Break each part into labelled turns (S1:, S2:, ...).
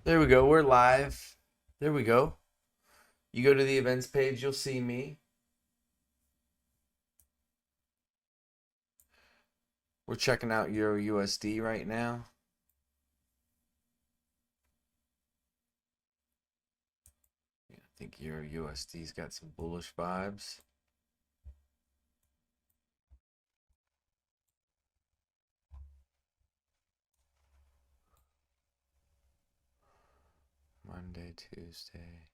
S1: There we go. We're live. There we go. You go to the events page, you'll see me. We're checking out Euro USD right now. Yeah, I think Euro USD's got some bullish vibes. Monday, Tuesday.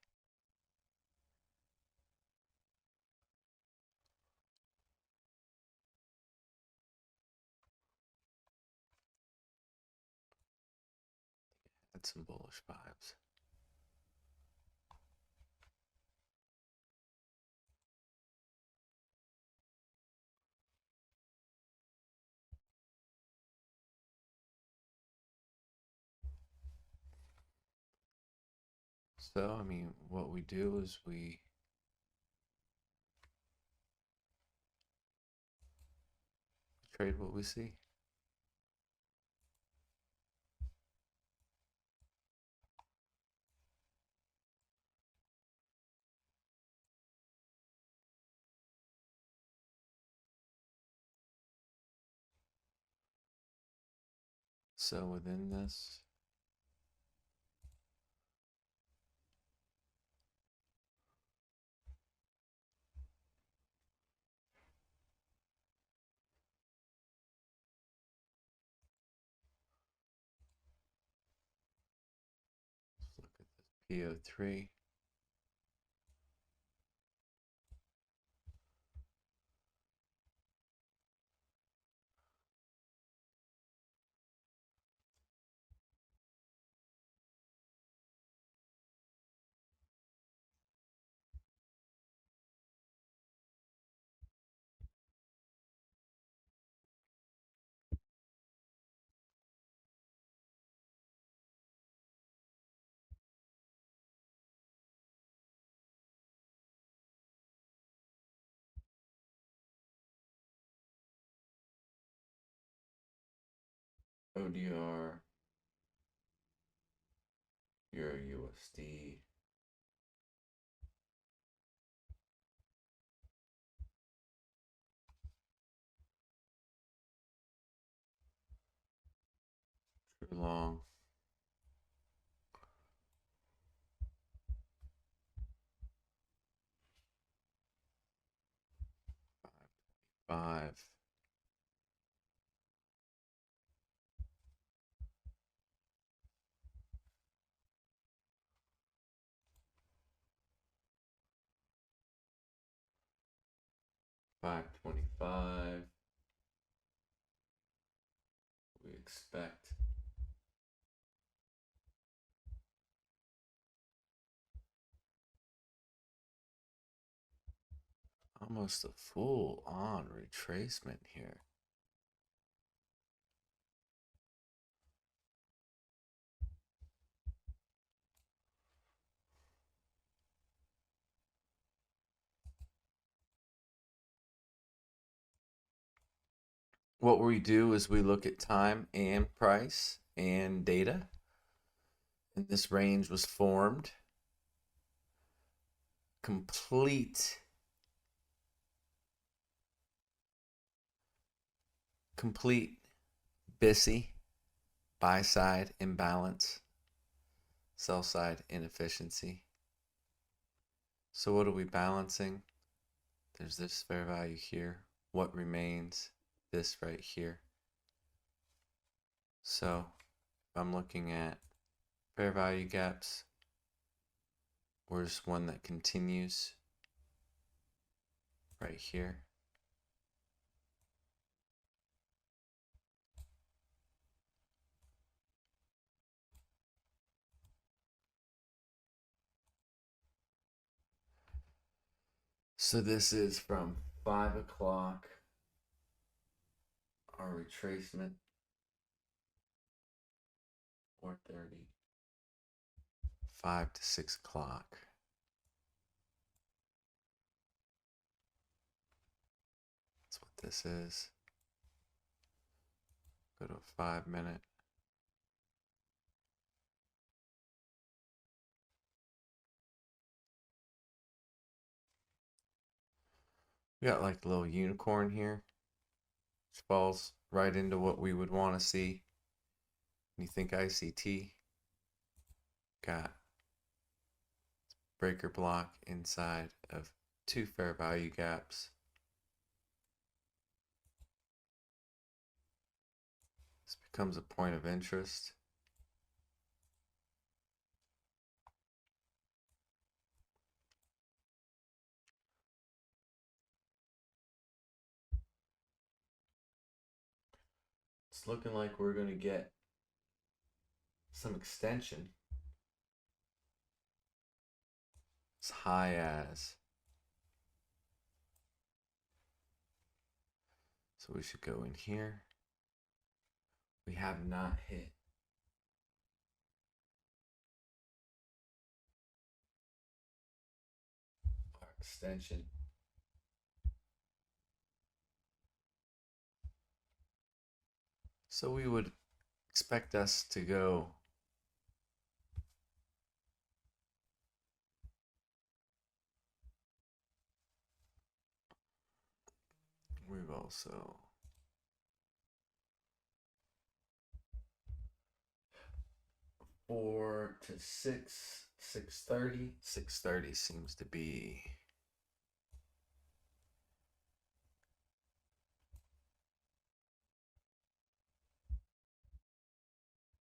S1: Had some bullish vibes. So, I mean, what we do is we trade what we see. So within this, let's look at this PO3. ODR, Euro USD. True long. Five. 525. We expect almost a full on retracement here. What we do is we look at time and price and data. And this range was formed complete BISI, buy side imbalance, sell side inefficiency. So what are we balancing? There's this fair value here. What remains? This right here. So if I'm looking at fair value gaps, where's one that continues right here? So this is from 5 o'clock, our retracement, 4:30, 5 to 6 o'clock. That's what this is. Go to a 5-minute. We got like a little unicorn here, which falls right into what we would want to see. You think ICT got breaker block inside of two fair value gaps. This becomes a point of interest. It's looking like we're going to get some extension as high as. So we should go in here. We have not hit our extension. So we would expect us to go we've also 4 to 6, 630. 630 seems to be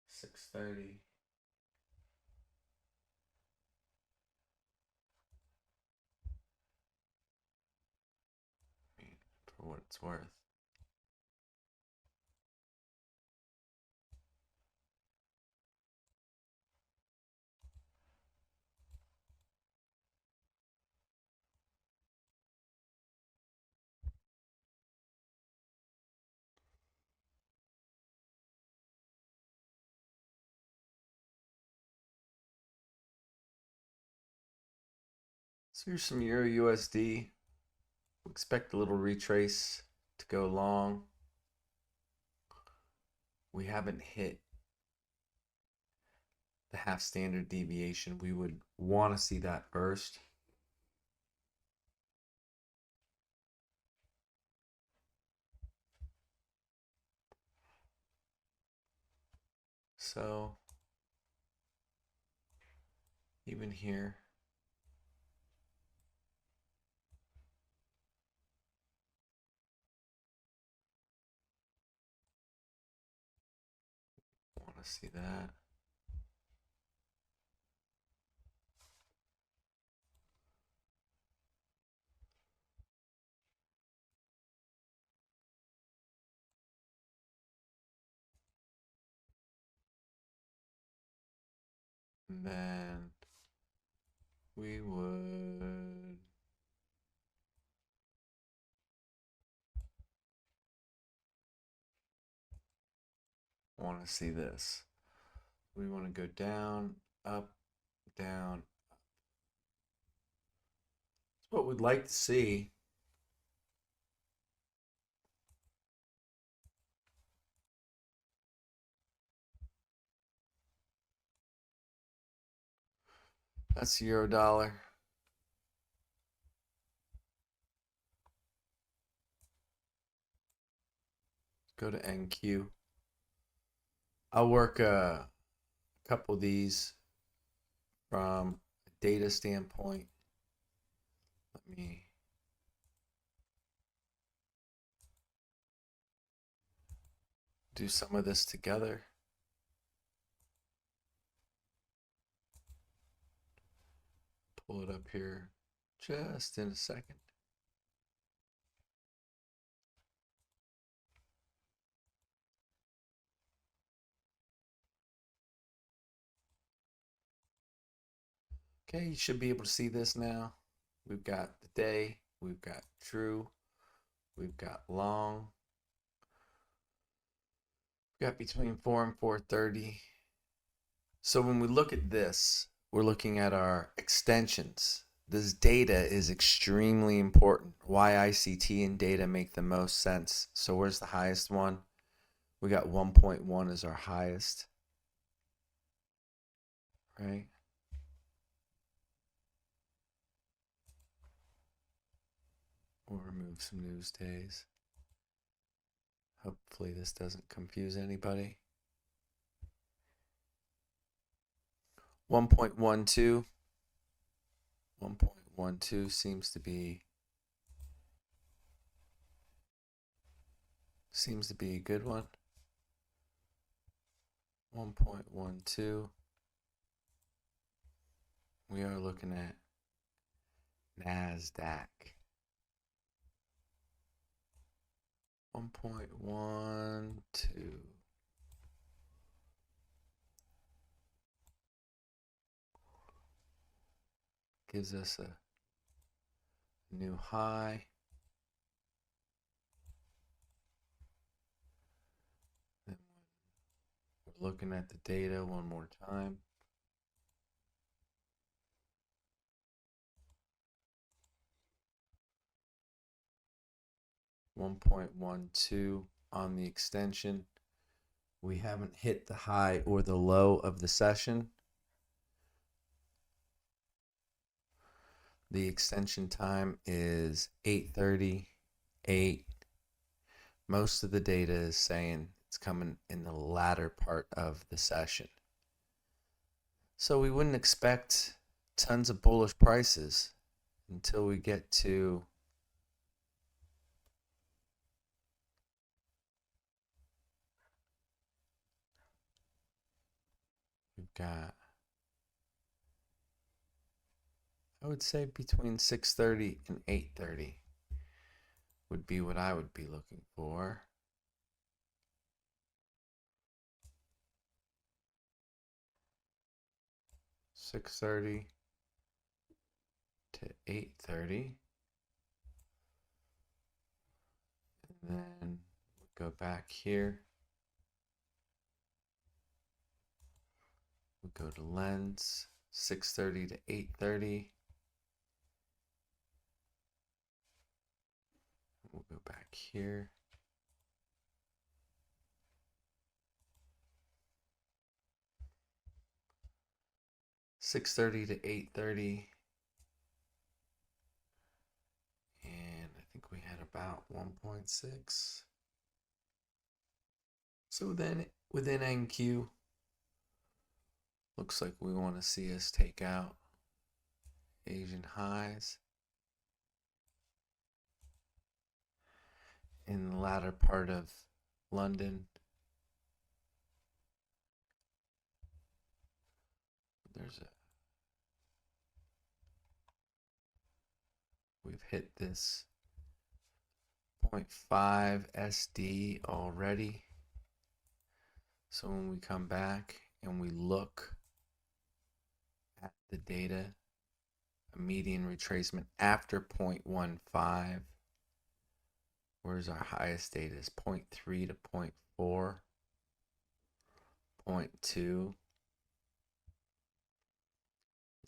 S1: $630. For what it's worth. So here's some Euro USD. Expect a little retrace to go long. We haven't hit the half standard deviation. We would want to see that first. So even here, want to see that. And then we would want to see this. We want to go down, up, down. That's what we'd like to see. That's euro dollar. Go to NQ. I'll work a couple of these from a data standpoint. Let me do some of this together. Pull it up here just in a second. Okay, you should be able to see this now. We've got the day, we've got true, we've got long. We've got between 4 and 430. So when we look at this, we're looking at our extensions. This data is extremely important. Why ICT and data make the most sense. So where's the highest one? We got 1.1 as our highest, right? We'll remove some news days. Hopefully this doesn't confuse anybody. 1.12. 1.12 seems to be a good one. 1.12. We are looking at NASDAQ. 1.12. Gives us a new high. Then we're looking at the data one more time. $1.12 on the extension. We haven't hit the high or the low of the session. The extension time is 8:38. Most of the data is saying it's coming in the latter part of the session. So we wouldn't expect tons of bullish prices until we get to we've got, I would say between 6:30 and 8:30 would be what I would be looking for. $6:30 to 8:30. And then we go back here. We go to lens, 6:30 to 8:30. We'll go back here. $6:30 to 8:30. And I think we had about 1.6. So then within NQ, looks like we want to see us take out Asian highs in the latter part of London. We've hit this 0.5 SD already. So when we come back and we look at the data, a median retracement after 0.15, where's our highest data? Is 0.3 to 0.4, 0.2,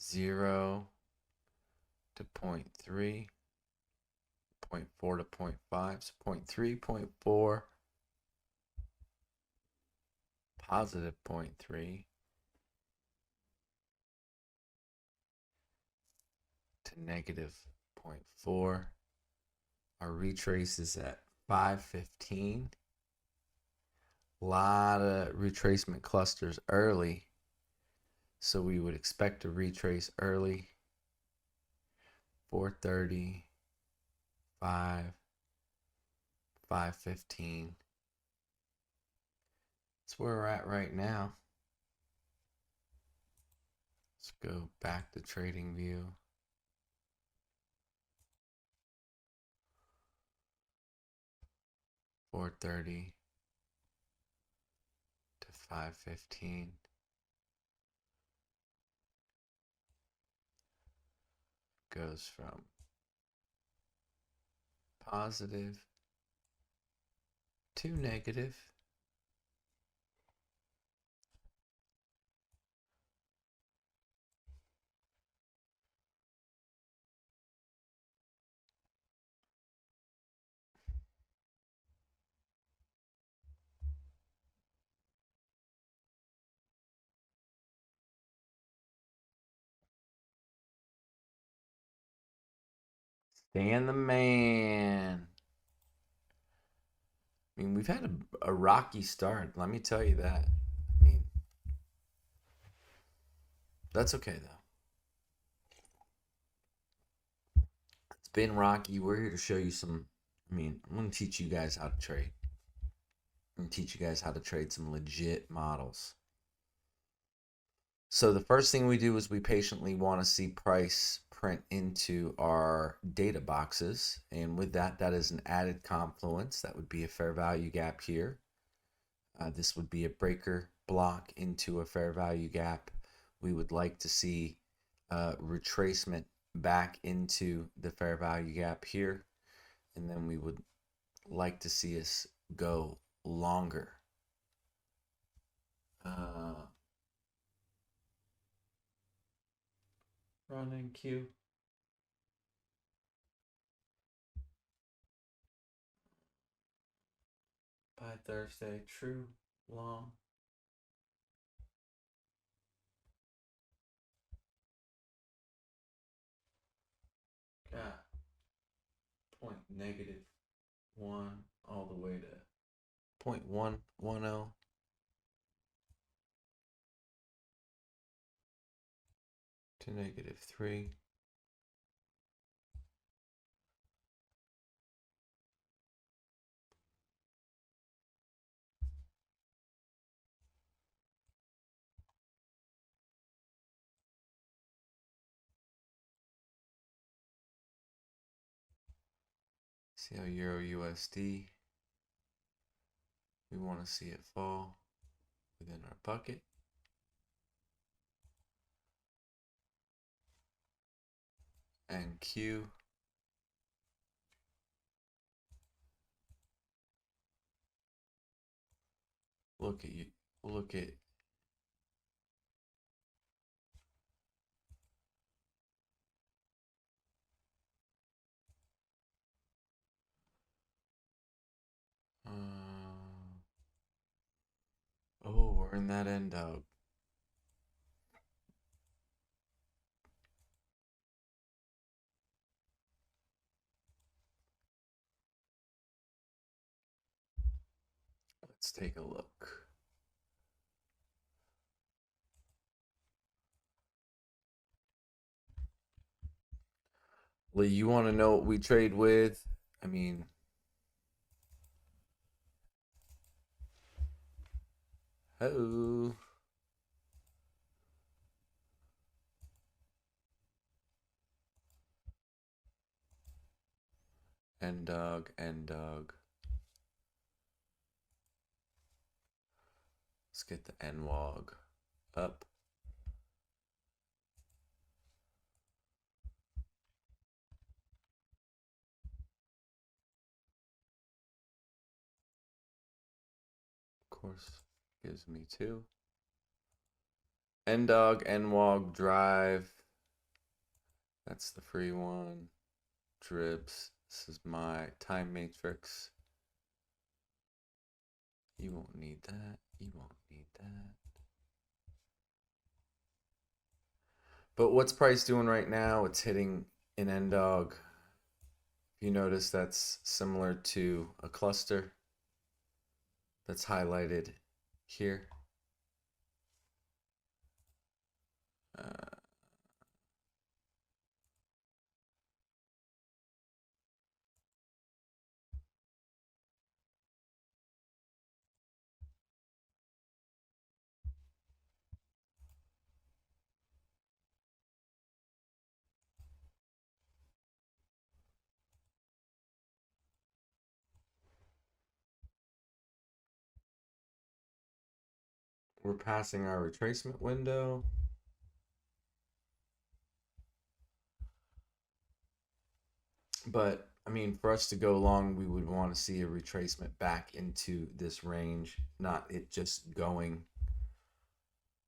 S1: 0 to 0.3, 0.4 to 0.5, so 0.3, 0.4, positive 0.3 to negative 0.4. Our retrace is at 515. A lot of retracement clusters early, so we would expect to retrace early. 430, 5, 515. That's where we're at right now. Let's go back to trading view. $430 to $515. Goes from positive to negative. Dan the man. I mean, we've had a rocky start. Let me tell you that. I mean, that's okay though. It's been rocky. We're here to show you some. I mean, I'm going to teach you guys how to trade. I'm going to teach you guys how to trade some legit models. So the first thing we do is we patiently want to see price print into our data boxes. And with that, that is an added confluence. That would be a fair value gap here. This would be a breaker block into a fair value gap. We would like to see retracement back into the fair value gap here. And then we would like to see us go longer. Running Q. By Thursday, true, long. Got point negative 1 all the way to 0.110. To negative 3. See how Euro USD, we want to see it fall within our bucket. And Q, look at you, look at oh, we're in that end out. Let's take a look. Lee, you want to know what we trade with? I mean, oh. End dog, end dog. Let's get the NWOG up. Of course, gives me 2. NDOG, NWOG, drive. That's the free one. Dribs. This is my time matrix. You won't need that. You won't need that. But what's price doing right now? It's hitting an NDOG. If you notice, that's similar to a cluster that's highlighted here. We're passing our retracement window. But I mean, for us to go long, we would want to see a retracement back into this range, not it just going.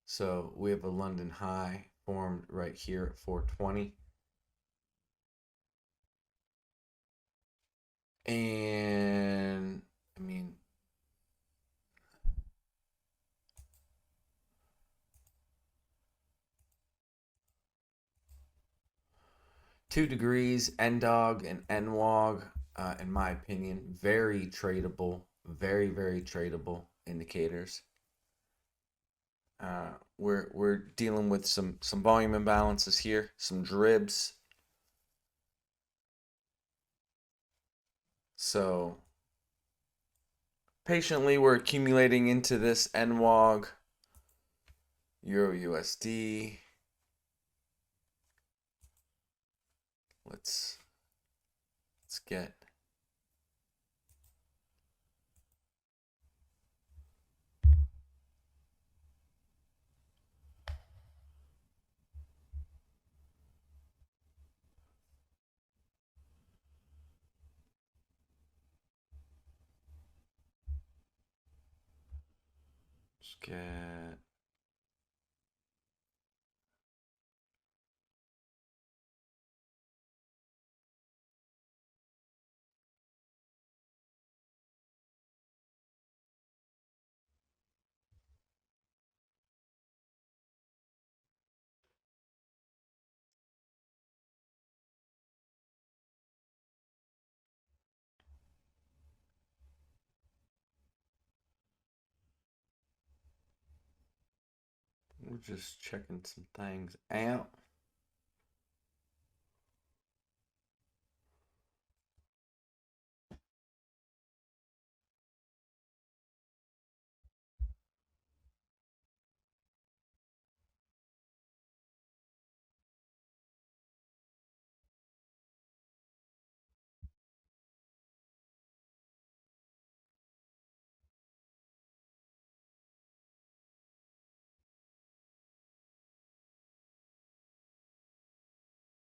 S1: So we have a London high formed right here at 420. And I mean, 2 degrees, NDOG and NWOG, in my opinion, very tradable, very tradable indicators. We're dealing with some volume imbalances here, some dribs. So patiently we're accumulating into this NWOG, Euro USD. Let's get let's get we're just checking some things out.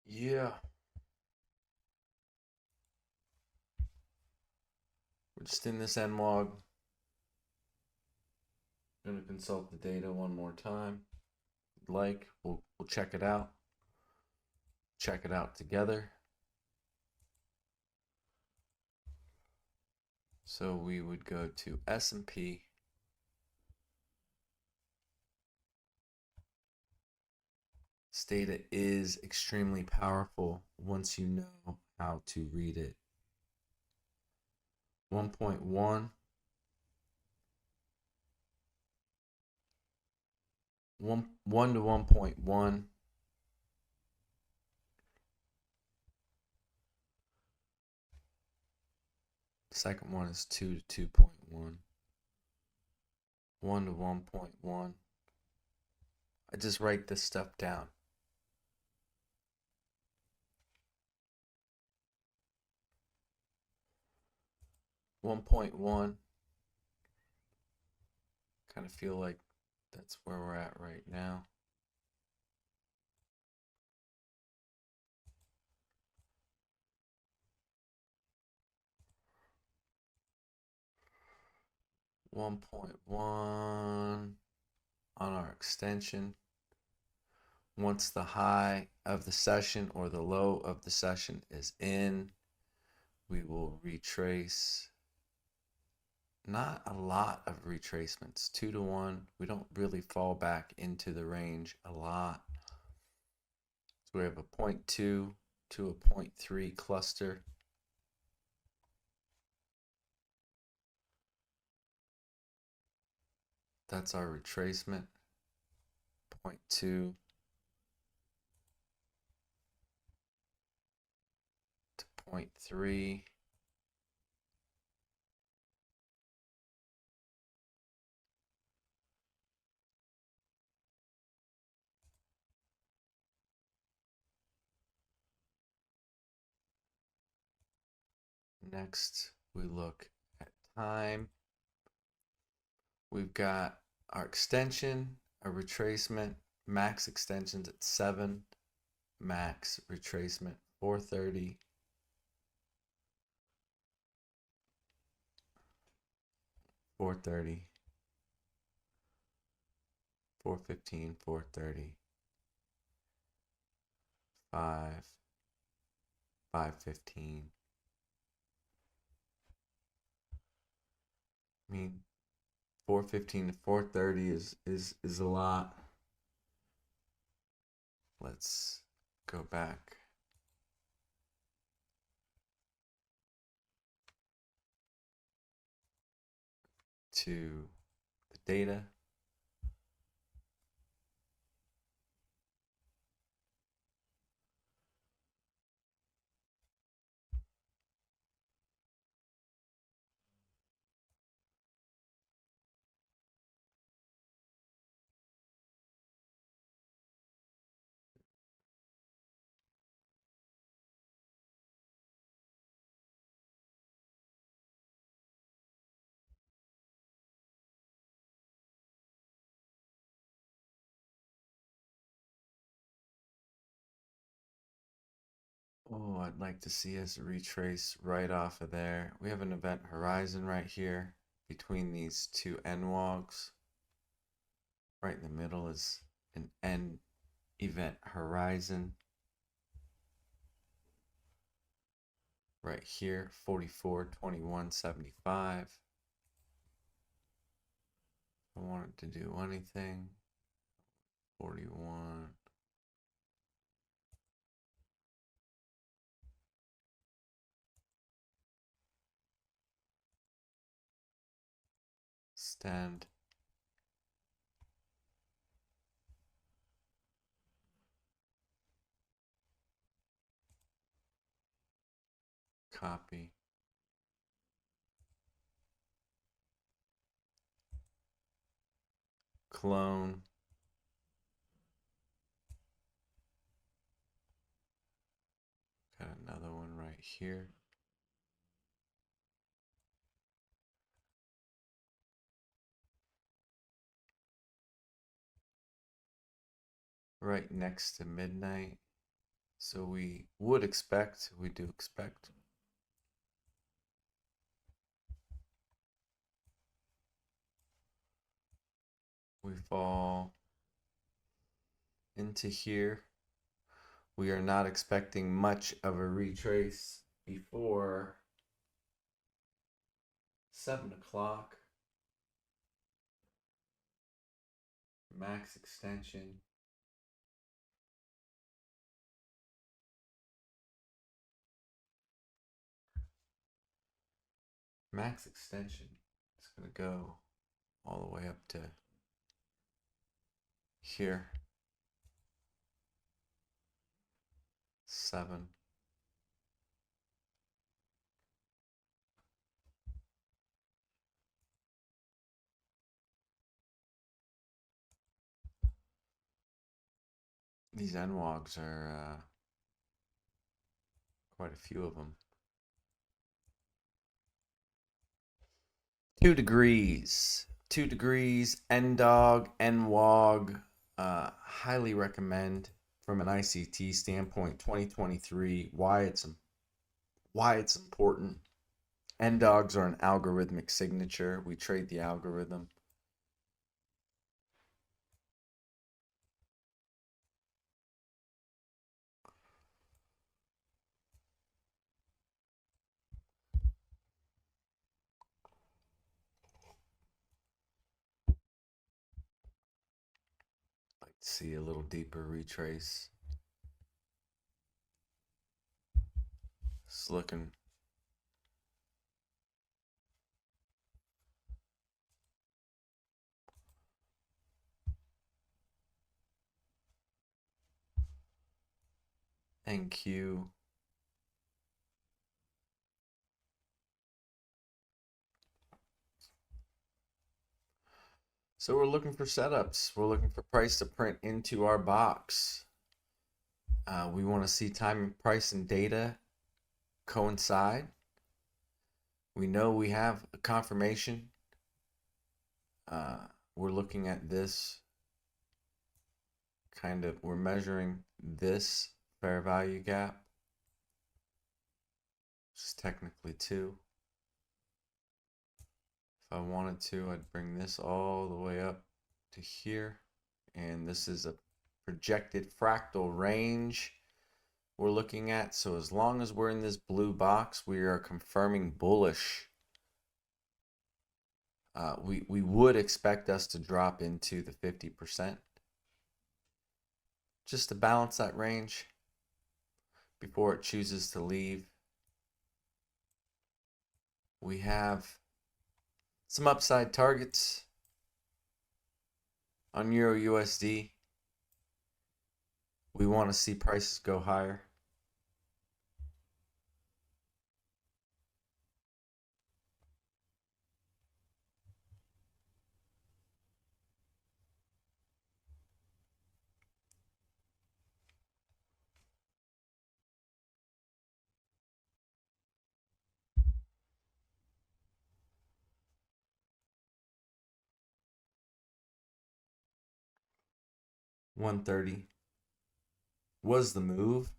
S1: Yeah, we're just in this NWOG. Gonna consult the data one more time. Like, we'll check it out. Check it out together. So we would go to S&P. This data is extremely powerful once you know how to read it. 1.1, 1 to 1.1. Second one is 2 to 2.1. 1 to 1.1. I just write this stuff down. 1.1. Kind of feel like that's where we're at right now. One point one on our extension. Once the high of the session or the low of the session is in, we will retrace. Not a lot of retracements, 2 to 1. We don't really fall back into the range a lot. So we have a 0.2 to a 0.3 cluster. That's our retracement. 0.2 to 0.3. Next, we look at time. We've got our extension, a retracement, max extensions at 7, max retracement 430, 430, 415, 430, 5, 515. I mean, 415 to 430 is a lot. Let's go back to the data. Oh, I'd like to see us retrace right off of there. We have an event horizon right here between these two NWOGs. Right in the middle is an N event horizon. Right here, 44, 21, 75. I want it to do anything. 41. Stand. Copy. Clone. Got another one right here. Right next to midnight. So we do expect, we fall into here. We are not expecting much of a retrace before 7 o'clock. Max extension. Max extension is going to go all the way up to here. 7. These NWOGs are quite a few of them. 2 degrees. 2 degrees, NDOG, NWOG. Highly recommend from an ICT standpoint, 2023, why it's important. NDOGs are an algorithmic signature. We trade the algorithm. Like to see a little deeper retrace. It's looking NQ. So we're looking for setups. We're looking for price to print into our box. We want to see time, price, and data coincide. We know we have a confirmation. We're looking at this we're measuring this fair value gap, which is technically 2. If I wanted to, I'd bring this all the way up to here. And this is a projected fractal range we're looking at. So as long as we're in this blue box, we are confirming bullish. We would expect us to drop into the 50% just to balance that range before it chooses to leave. We have Some upside targets on Euro USD. We want to see prices go higher. $130 was the move.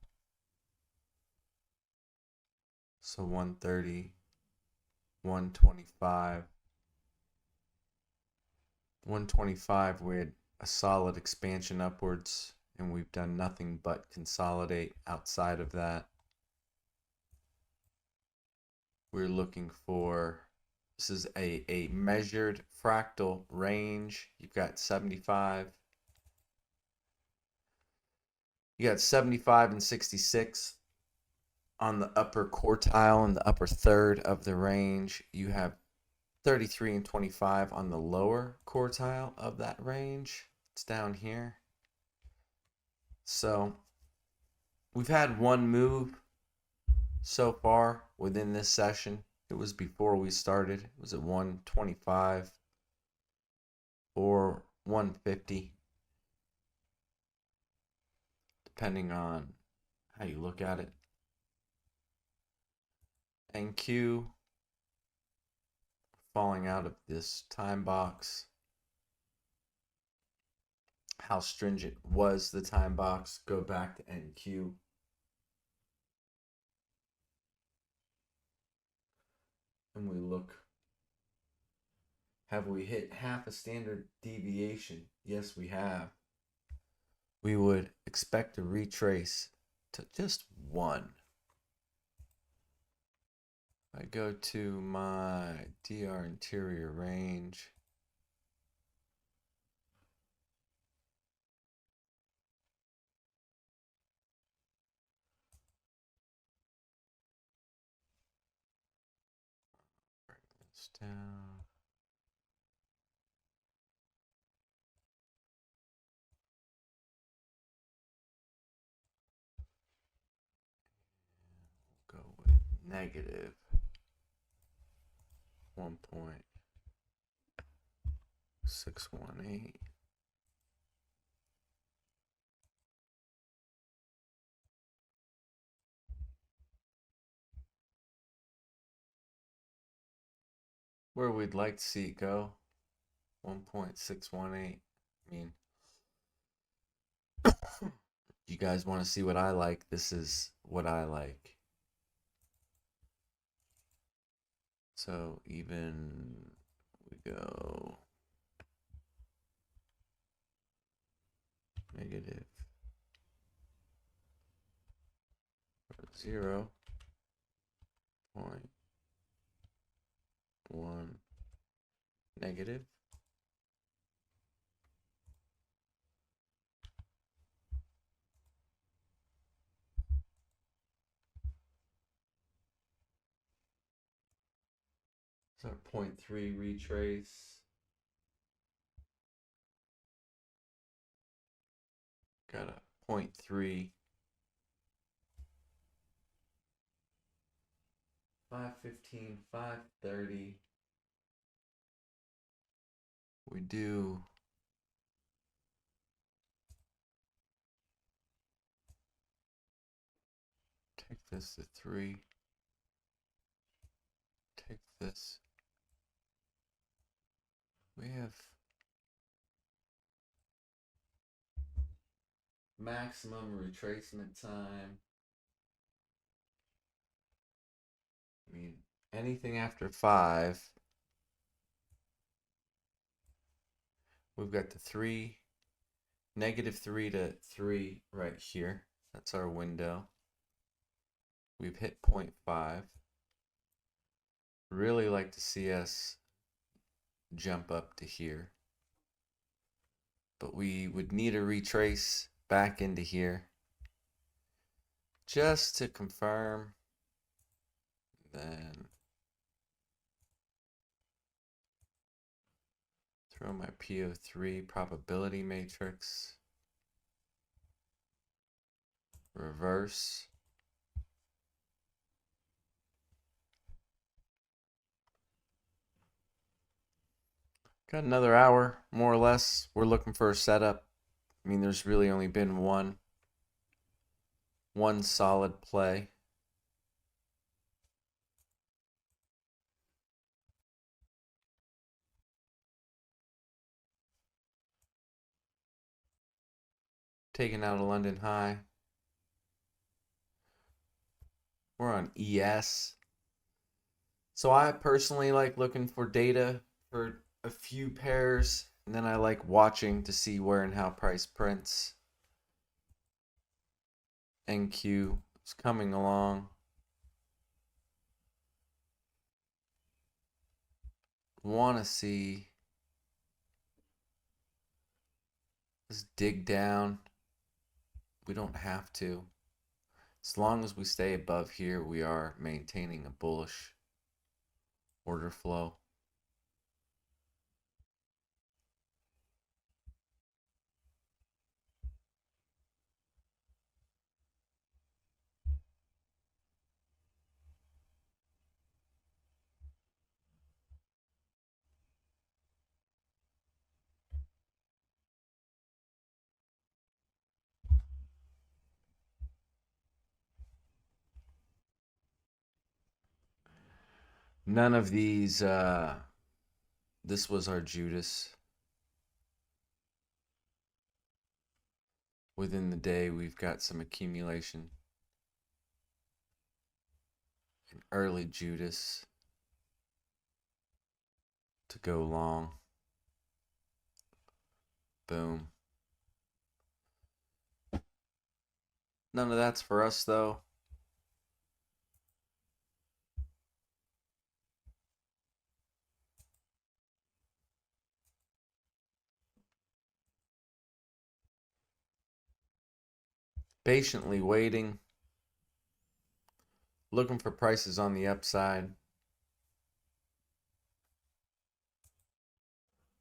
S1: So 130, 125. 125, we had a solid expansion upwards, and we've done nothing but consolidate outside of that. We're looking for, this is a measured fractal range. You've got 75. You got 75 and 66 on the upper quartile and the upper third of the range. You have 33 and 25 on the lower quartile of that range. It's down here. So we've had one move so far within this session. It was before we started. It was at 125 or 150, depending on how you look at it. NQ falling out of this time box. How stringent was the time box? Go back to NQ. And we look. Have we hit half a standard deviation? Yes, we have. We would expect to retrace to just one. I go to my DR interior range. Bring this down. Go with negative 1.618. Where we'd like to see it go, 1.618. I mean, you guys want to see what I like? This is what I like. So even we go negative 0.1 negative. So 0.3 retrace. Got a 0.3. 515, 530. We do take this to 3. Take this. We have maximum retracement time. I mean, anything after 5. We've got the 3, negative 3 to 3 right here. That's our window. We've hit 0.5. Really like to see us jump up to here. But we would need a retrace back into here just to confirm. Then Throw my PO3 probability matrix. Reverse. Got another hour, more or less. We're looking for a setup. I mean, there's really only been one solid play. Taking out a London high. We're on ES. So I personally like looking for data for a few pairs, and then I like watching to see where and how price prints. NQ is coming along. Want to see this dig down. We don't have to. As long as we stay above here, we are maintaining a bullish order flow. None of these, this was our Judas. Within the day, we've got some accumulation. An early Judas to go long. Boom. None of that's for us, though. Patiently waiting. Looking for prices on the upside.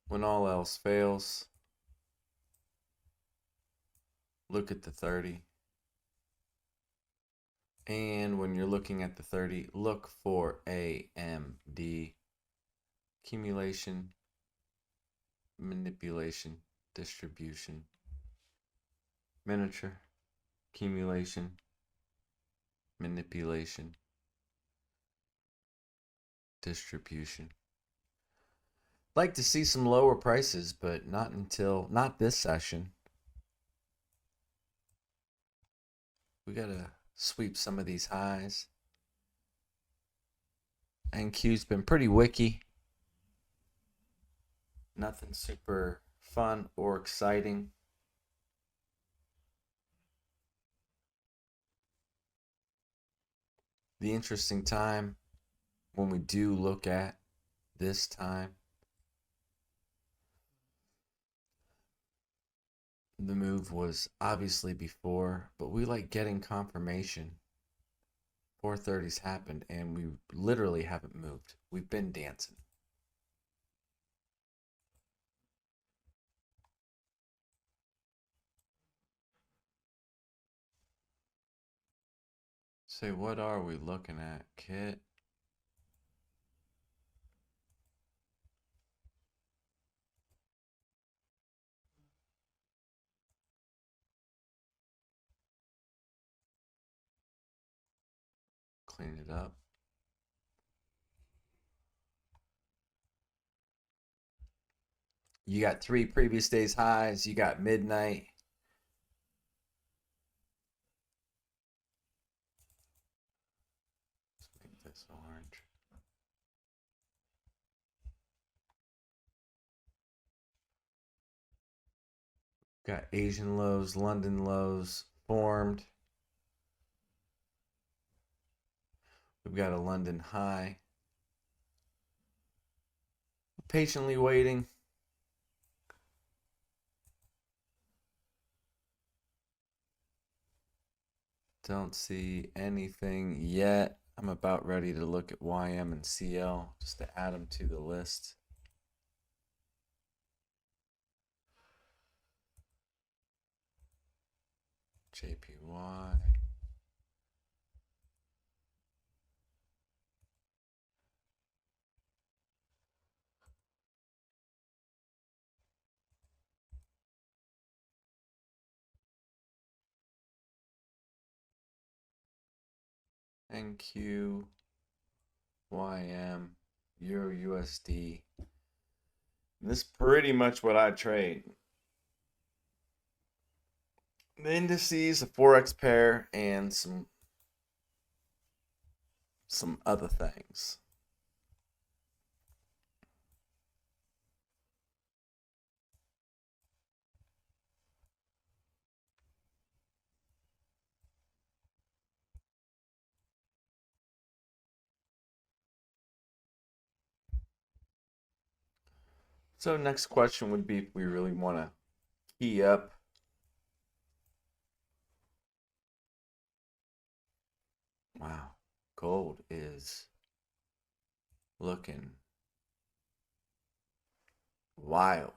S1: When all else fails, look at the 30. And when you're looking at the 30, look for AMD. Accumulation, manipulation, distribution. Miniature, accumulation, manipulation, distribution. Like to see some lower prices, but not this session. We gotta sweep some of these highs. NQ's been pretty wicky. Nothing super fun or exciting. The interesting time when we do look at this time, the move was obviously before, but we like getting confirmation. 430's happened and we literally haven't moved. We've been dancing. Say, what are we looking at, KITT? Clean it up. You got 3 previous days highs. You got midnight. Let's make this orange. Got Asian lows, London lows formed. We've got a London high. Patiently waiting. Don't see anything yet. I'm about ready to look at YM and CL just to add them to the list. JPY. NQ, YM, Euro USD. This is pretty much what I trade. The indices, a forex pair, and some other things. So next question would be if we really want to key up. Wow, gold is looking wild.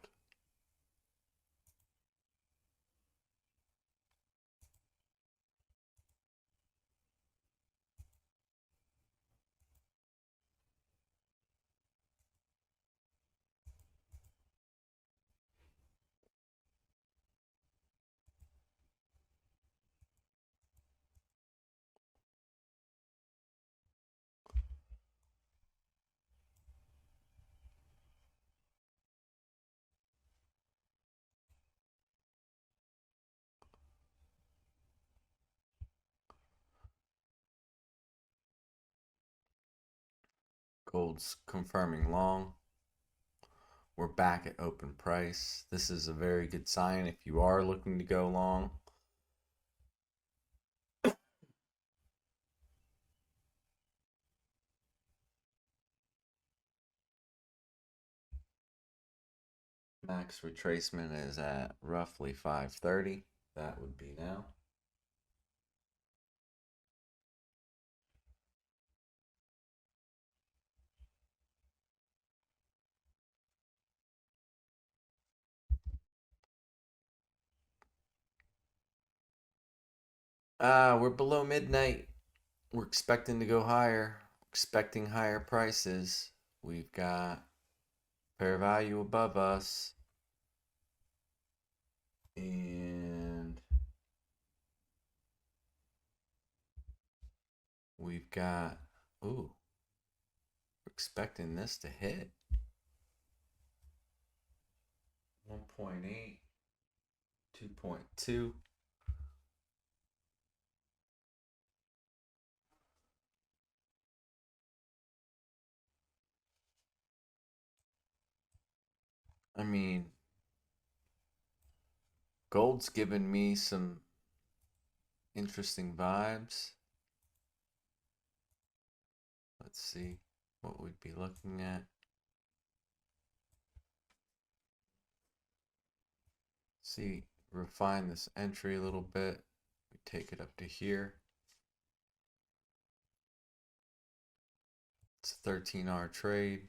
S1: Gold's confirming long. We're back at open price. This is a very good sign if you are looking to go long. Max retracement is at roughly 530. That would be now. We're below midnight. We're expecting to go higher, expecting higher prices. We've got fair value above us. And we've got, ooh, we're expecting this to hit 1.8, 2.2. I mean, gold's given me some interesting vibes. Let's see what we'd be looking at. See, refine this entry a little bit. We take it up to here. It's a 13-hour trade.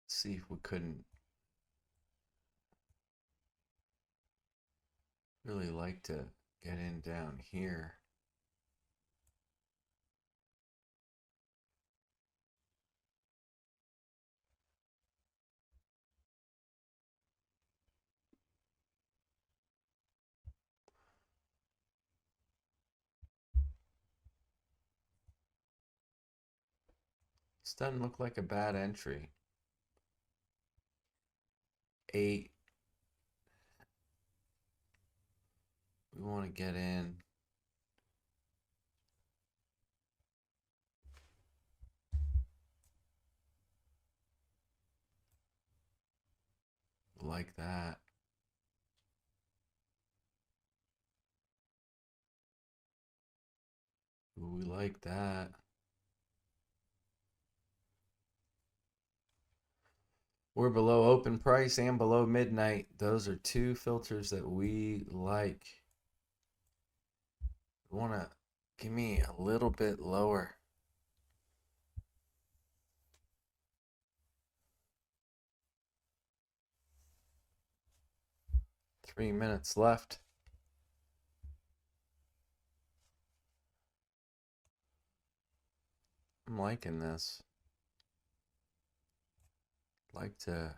S1: See if we couldn't really like to get in down here. This doesn't look like a bad entry. 8. We want to get in. Like that. Ooh, we like that. We're below open price and below midnight. Those are two filters that we like. You want to give me a little bit lower. Three minutes left. I'm liking this. Like to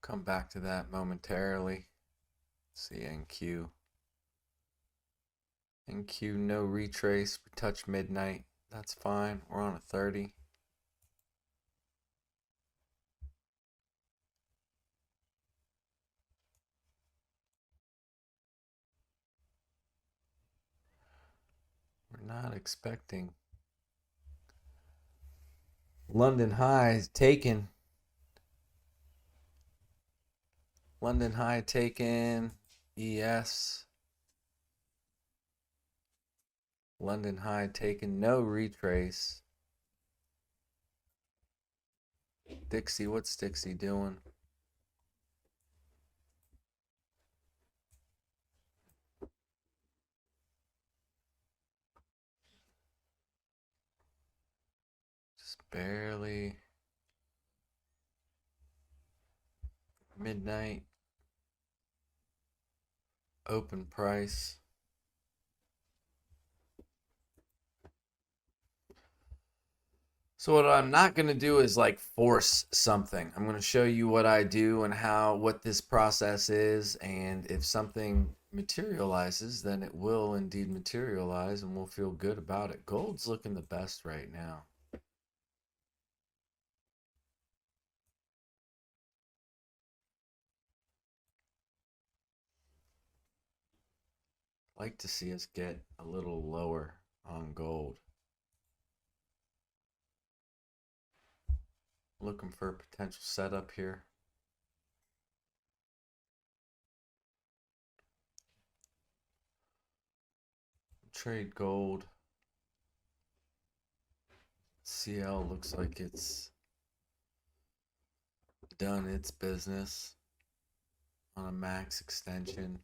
S1: come back to that momentarily. See NQ. NQ, no retrace. We touch midnight. That's fine. We're on a 30. We're not expecting. London high taken. London high taken. ES. London high taken. No retrace. Dixie, what's Dixie doing? Just barely. Midnight. Open price. So what I'm not going to do is like force something. I'm going to show you what I do and what this process is. And if something materializes, then it will indeed materialize and we'll feel good about it. Gold's looking the best right now. Like to see us get a little lower on gold. Looking for a potential setup here. Trade gold. CL looks like it's done its business on a max extension.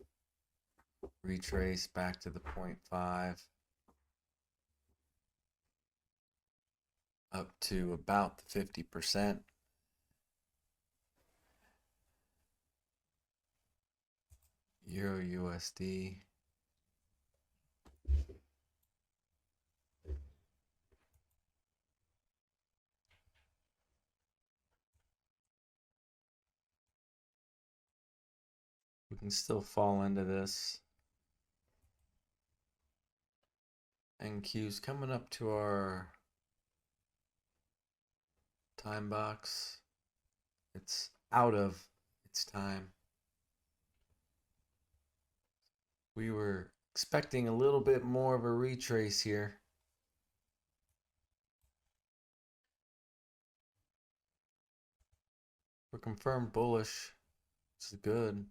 S1: Retrace back to the 0.5 up to about the 50%. Euro USD. We can still fall into this. NQ's coming up to our time box. It's out of its time. We were expecting a little bit more of a retrace here. We're confirmed bullish. This is good.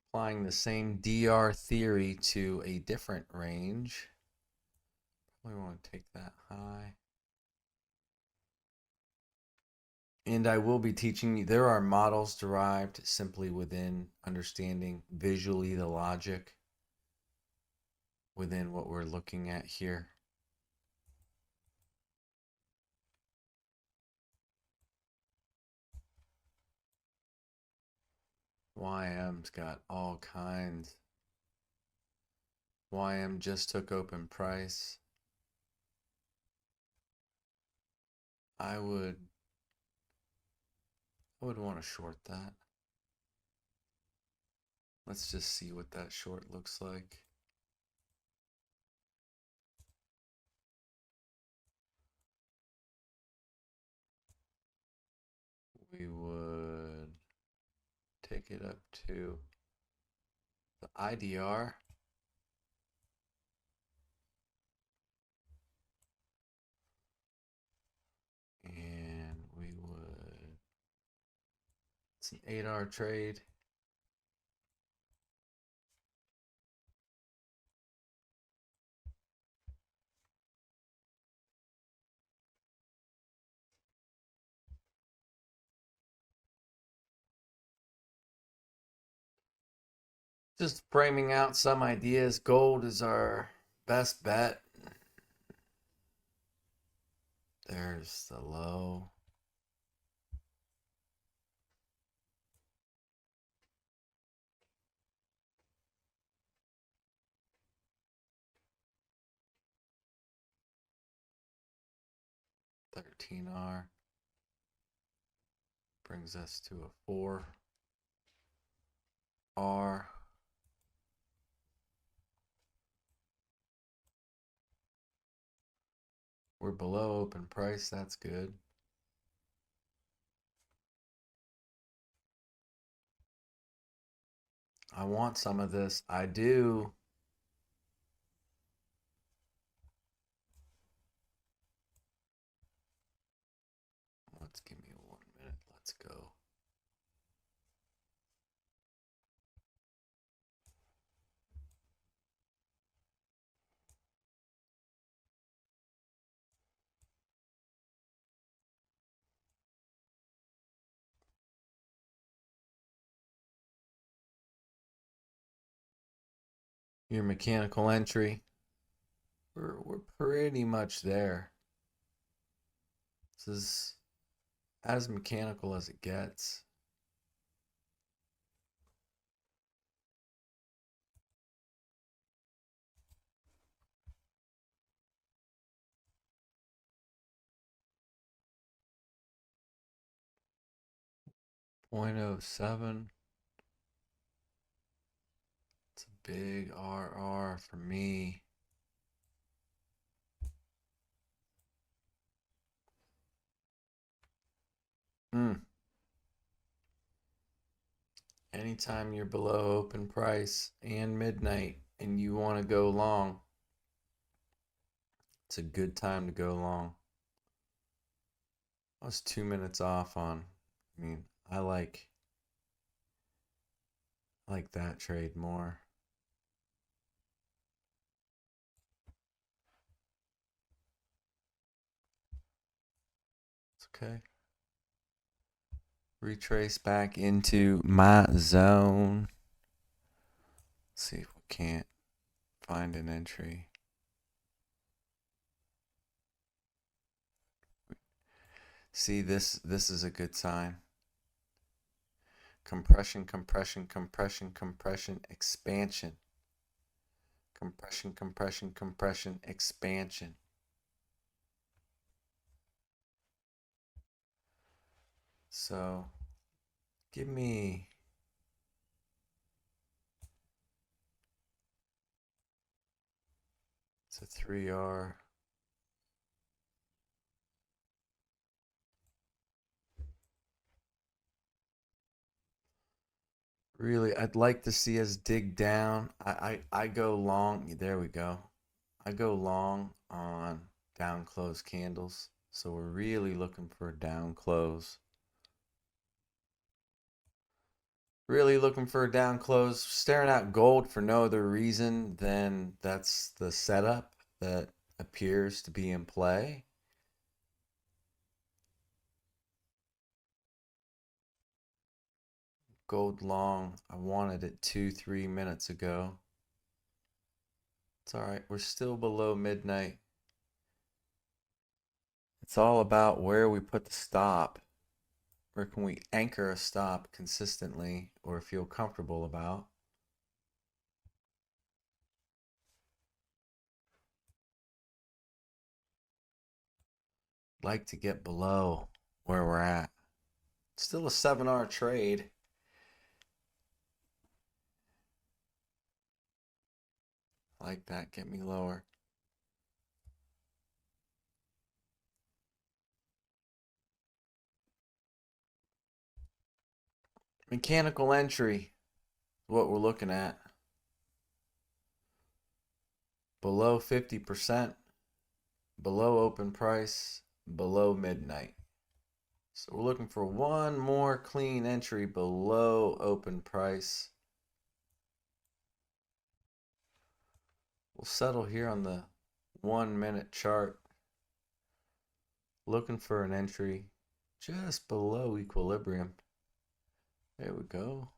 S1: Applying the same DR theory to a different range. Probably want to take that high. And I will be teaching you, there are models derived simply within understanding visually the logic within what we're looking at here. YM's got all kinds. YM just took open price. I would want to short that. Let's just see what that short looks like. We would take it up to the IDR. It's an 8-hour trade. Just framing out some ideas. Gold is our best bet. There's the low. $13R brings us to a 4R. We're below open price. That's good. I want some of this. I do. Let's give me 1 minute. Let's go. Your mechanical entry. We're pretty much there. This is as mechanical as it gets. .07. It's a big RR for me. Anytime you're below open price and midnight and you want to go long, it's a good time to go long. I was 2 minutes off on. I like that trade more. It's okay. Retrace back into my zone. Let's see if we can't find an entry. See, this is a good sign. Compression, compression, compression, compression, expansion. Compression, compression, compression, expansion. So, give me it's a 3R. Really, I'd like to see us dig down. I go long. There we go. I go long on down close candles. So we're really looking for a down close. Really looking for a down close. Staring at gold for no other reason than that's the setup that appears to be in play. Gold long. I wanted it 2-3 minutes ago. It's all right. We're still below midnight. It's all about where we put the stop. Where can we anchor a stop consistently or feel comfortable about? Like to get below where we're at. Still a 7R trade. Like that. Get me lower. Mechanical entry. What we're looking at. Below 50%. Below open price. Below midnight. So we're looking for one more clean entry below open price. We'll settle here on the 1 minute chart. Looking for an entry just below equilibrium. There we go.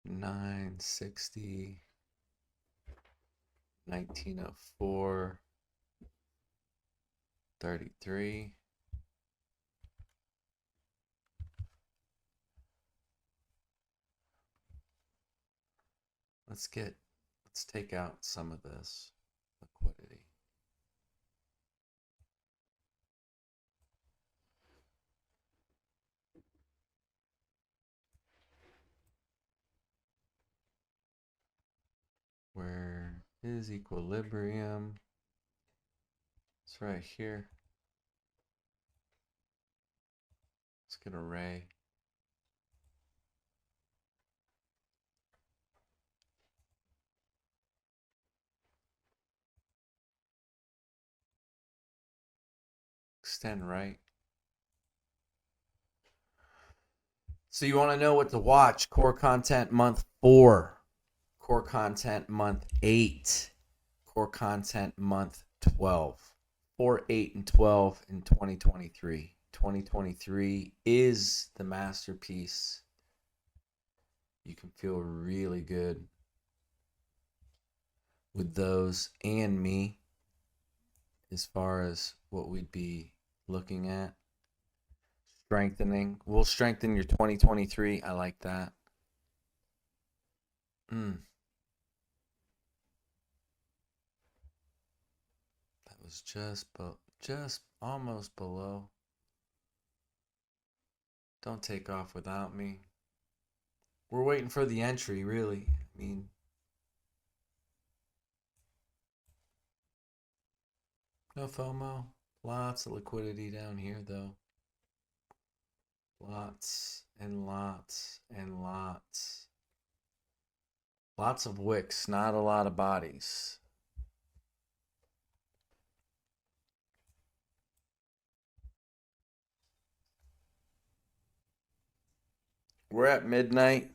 S1: $9.60, 1904, 33. Let's take out some of this liquidity. Where is equilibrium? It's right here. Let's get a ray. Extend right. So you want to know what to watch. Core content month 4. Core content month 8. Core content month 12. 4, 8, and 12 in 2023. 2023 is the masterpiece. You can feel really good with those and me as far as what we'd be looking at. Strengthening. We'll strengthen your 2023. I like that. That was just almost below. Don't take off without me. We're waiting for the entry, really. I mean, no FOMO. Lots of liquidity down here, though. Lots and lots and lots. Lots of wicks, not a lot of bodies. We're at midnight.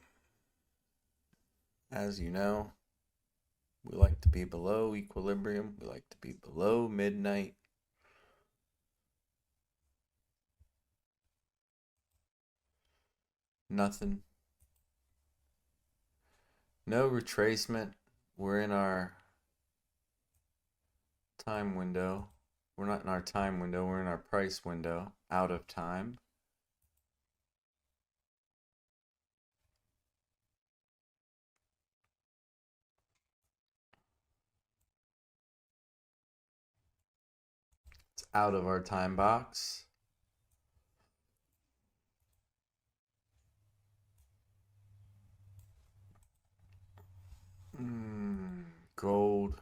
S1: As you know, we like to be below equilibrium. We like to be below midnight. Nothing. No retracement. We're in our time window. We're not in our time window. We're in our price window. Out of time. It's out of our time box. Gold.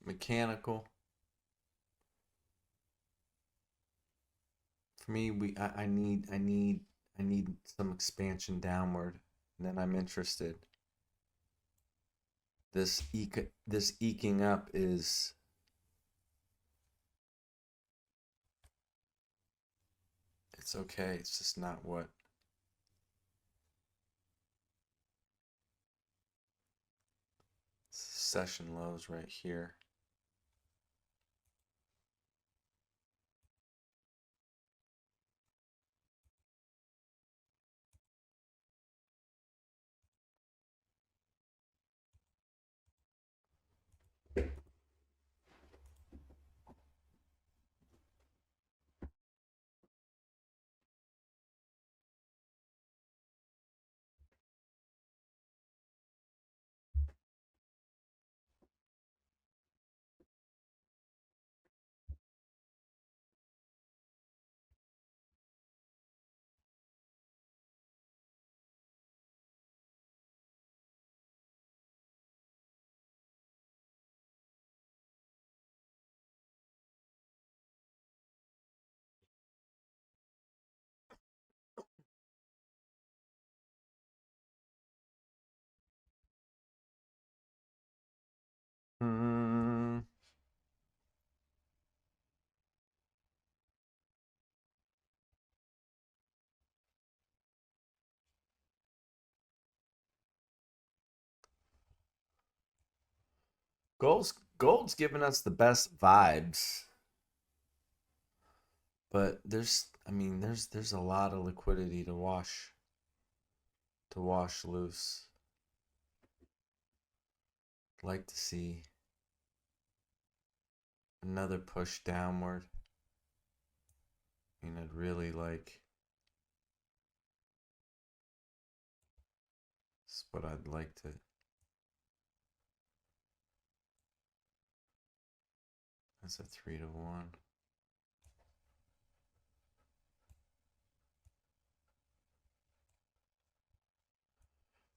S1: Mechanical. For me, I need some expansion downward, and then I'm interested. This eking up is it's okay. It's just not what session lows right here. Gold's giving us the best vibes, but there's a lot of liquidity to wash loose. I'd like to see another push downward. I'd really like. This is what I'd like to. That's a 3-to-1.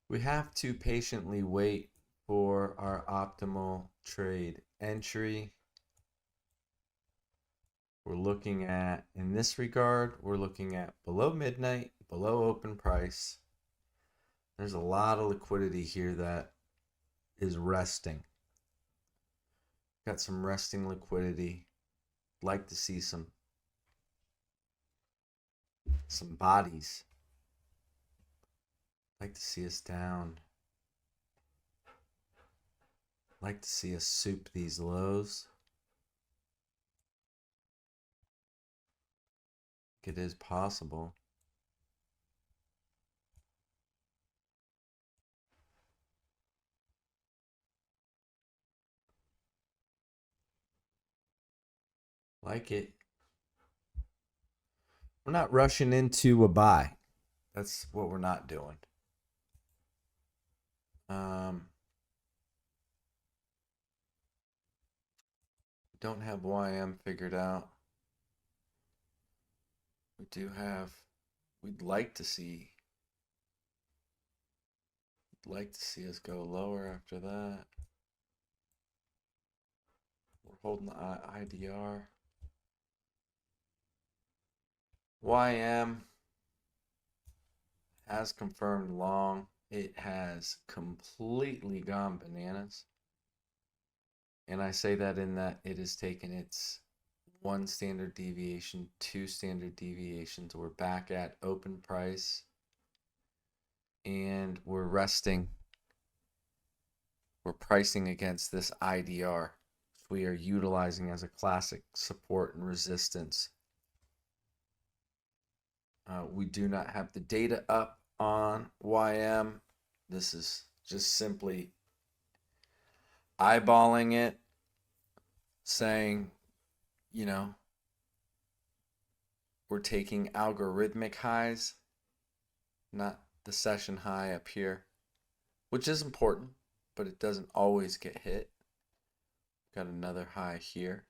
S1: We have to patiently wait for our optimal trade entry. We're looking at, in this regard, we're looking at below midnight, below open price. There's a lot of liquidity here that is resting. Got some resting liquidity. Like to see some bodies. Like to see us down. Like to see us soup these lows. It is possible. Like it. We're not rushing into a buy. That's what we're not doing. Don't have YM figured out. We'd like to see us go lower after that. We're holding the IDR. YM has confirmed long. It has completely gone bananas. And I say that in that it has taken its 1 standard deviation, 2 standard deviations. We're back at open price. And we're resting. We're pricing against this IDR. We are utilizing as a classic support and resistance. We do not have the data up on YM. This is just simply eyeballing it, saying, we're taking algorithmic highs, not the session high up here, which is important, but it doesn't always get hit. Got another high here.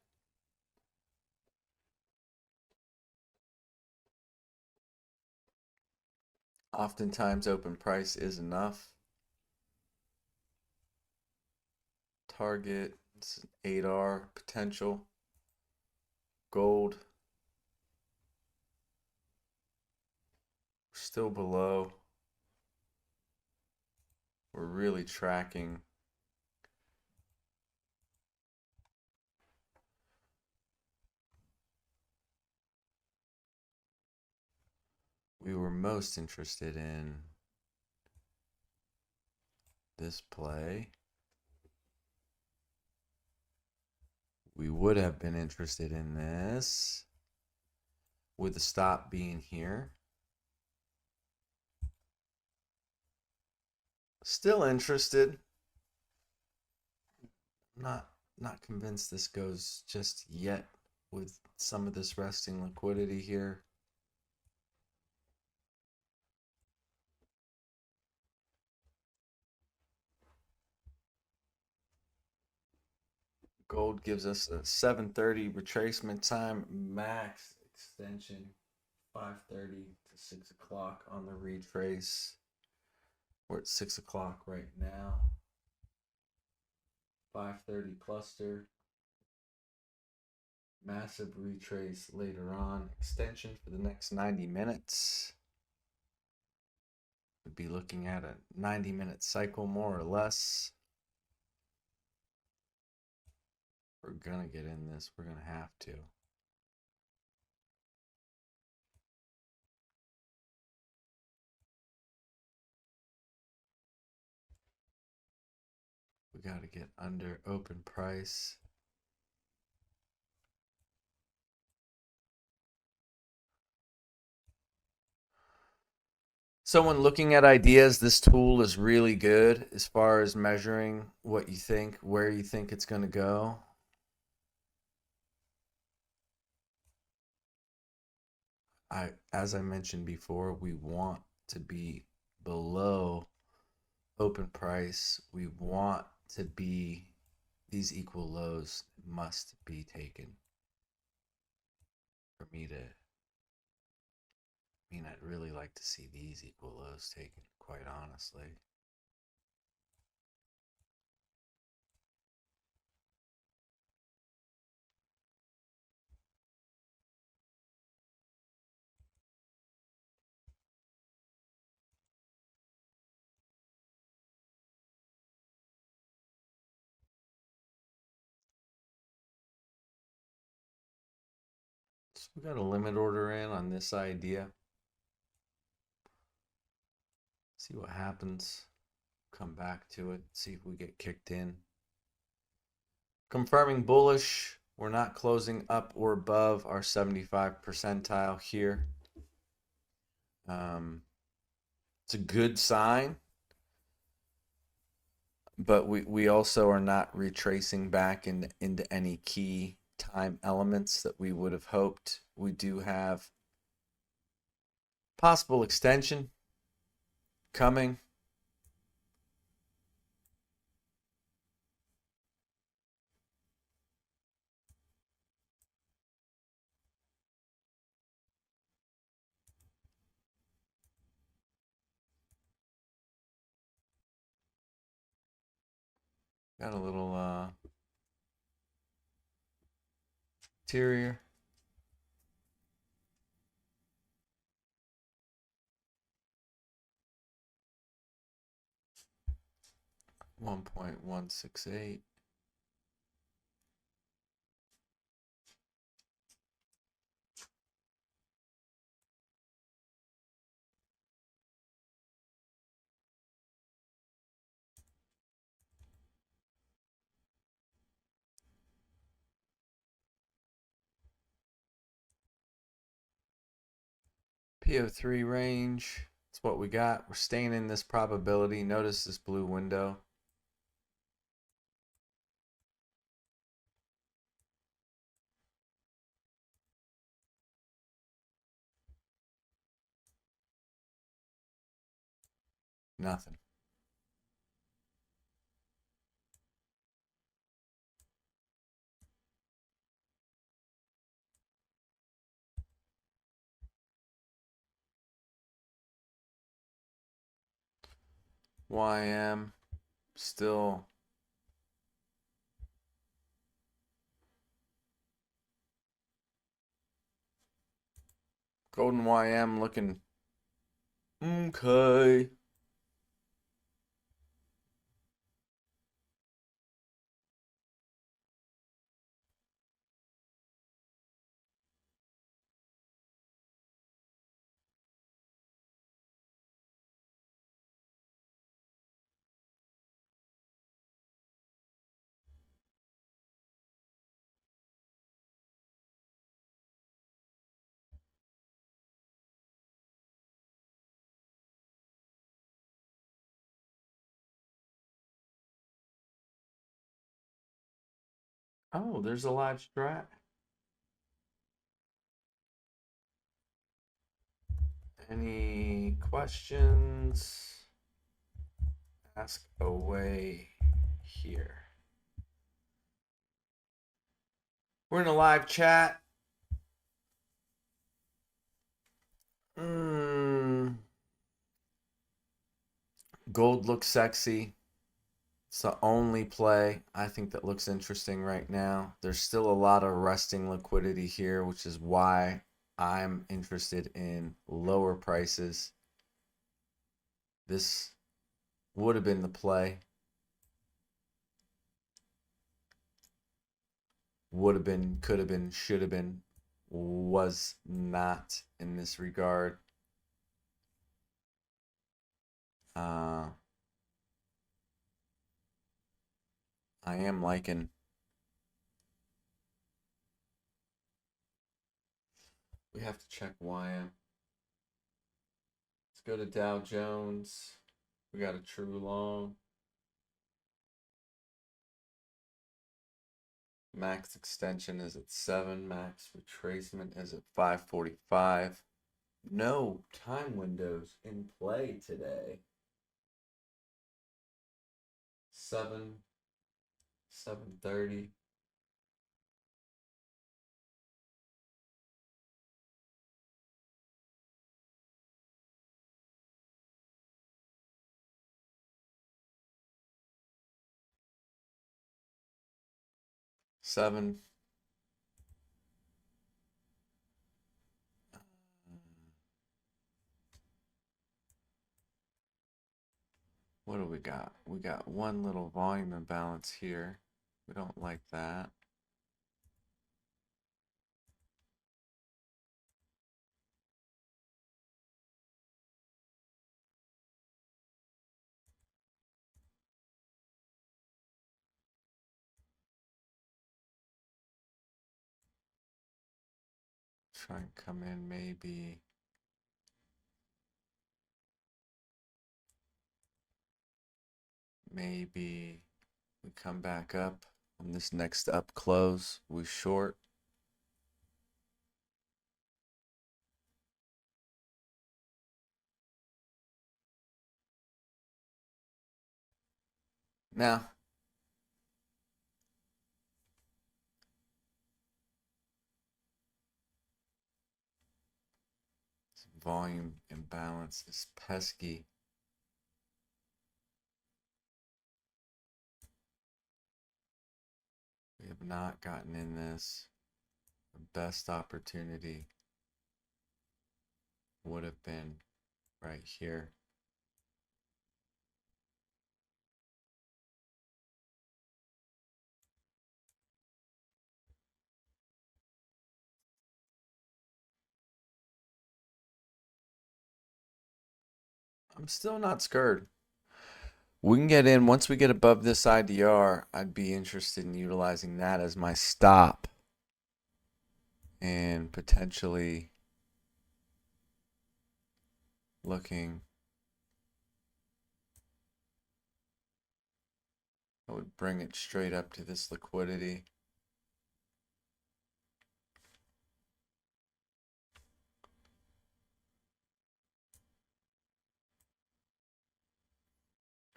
S1: Oftentimes open price is enough. Target, it's an 8R potential. Gold, still below. We're really tracking. We were most interested in this play. We would have been interested in this with the stop being here. Still interested. Not convinced this goes just yet with some of this resting liquidity here. Gold gives us a 7:30 retracement time, max extension 5:30 to 6 o'clock on the retrace. We're at 6 o'clock right now. 5:30 cluster. Massive retrace later on. Extension for the next 90 minutes. We'd be looking at a 90-minute cycle more or less. We're gonna get in this. We're gonna have to. We got to get under open price. So when looking at ideas, this tool is really good as far as measuring what you think, where you think it's going to go. As I mentioned before, we want to be below open price. We want to be, these equal lows must be taken for me to, I'd really like to see these equal lows taken, quite honestly. So we got a limit order in on this idea. See what happens. Come back to it, see if we get kicked in. Confirming bullish. We're not closing up or above our 75 percentile here. It's a good sign, but we also are not retracing back into any key time elements that we would have hoped. We do have possible extension coming. Got a little interior. $1.168. PO3 range. That's what we got. We're staying in this probability. Notice this blue window. Nothing. YM still golden YM looking okay. Oh, there's a live strat. Any questions? Ask away here. We're in a live chat. Gold looks sexy. It's the only play I think that looks interesting right now. There's still a lot of resting liquidity here, which is why I'm interested in lower prices. This would have been the play. Would have been, could have been, should have been, was not in this regard. I am liking. We have to check YM. Let's go to Dow Jones. We got a true long. Max extension is at 7. Max retracement is at 545. No time windows in play today. 7:30. Seven. What do we got? We got one little volume imbalance here. We don't like that. Try and come in maybe. Maybe we come back up on this next up close. We short. Now, this volume imbalance is pesky. We have not gotten in this. The best opportunity would have been right here. I'm still not scared. We can get in once we get above this IDR. I'd be interested in utilizing that as my stop and potentially looking. I would bring it straight up to this liquidity.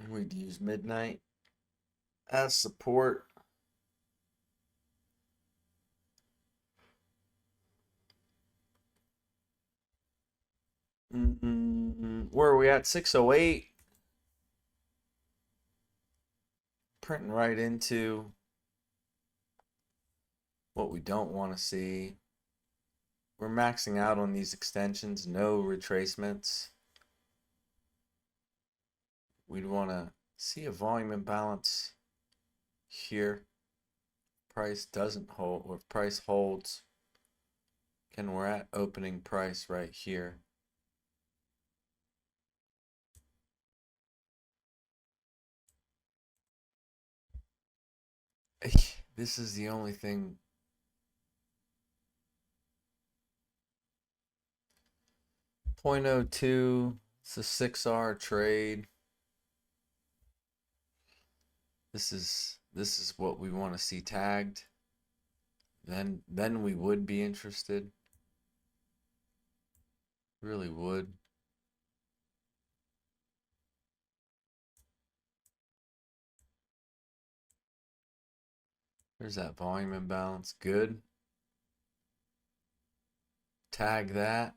S1: We'd use midnight as support. Where are we at? 608. Printing right into what we don't want to see. We're maxing out on these extensions, no retracements. We'd want to see a volume imbalance here. Price doesn't hold, or if price holds, and we're at opening price right here. This is the only thing. .02, it's a 6R trade. This is what we want to see tagged. Then we would be interested. Really would. There's that volume imbalance. Good. Tag that.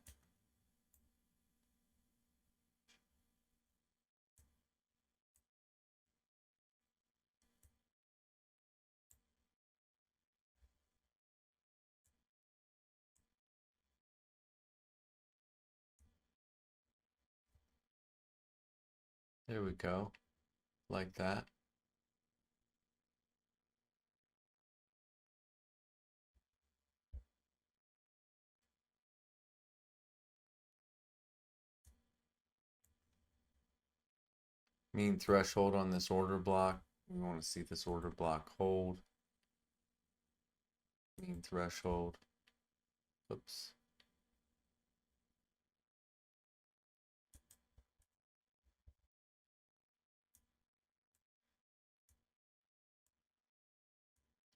S1: There we go. Like that. Mean threshold on this order block We want to see this order block hold. Mean threshold. Oops.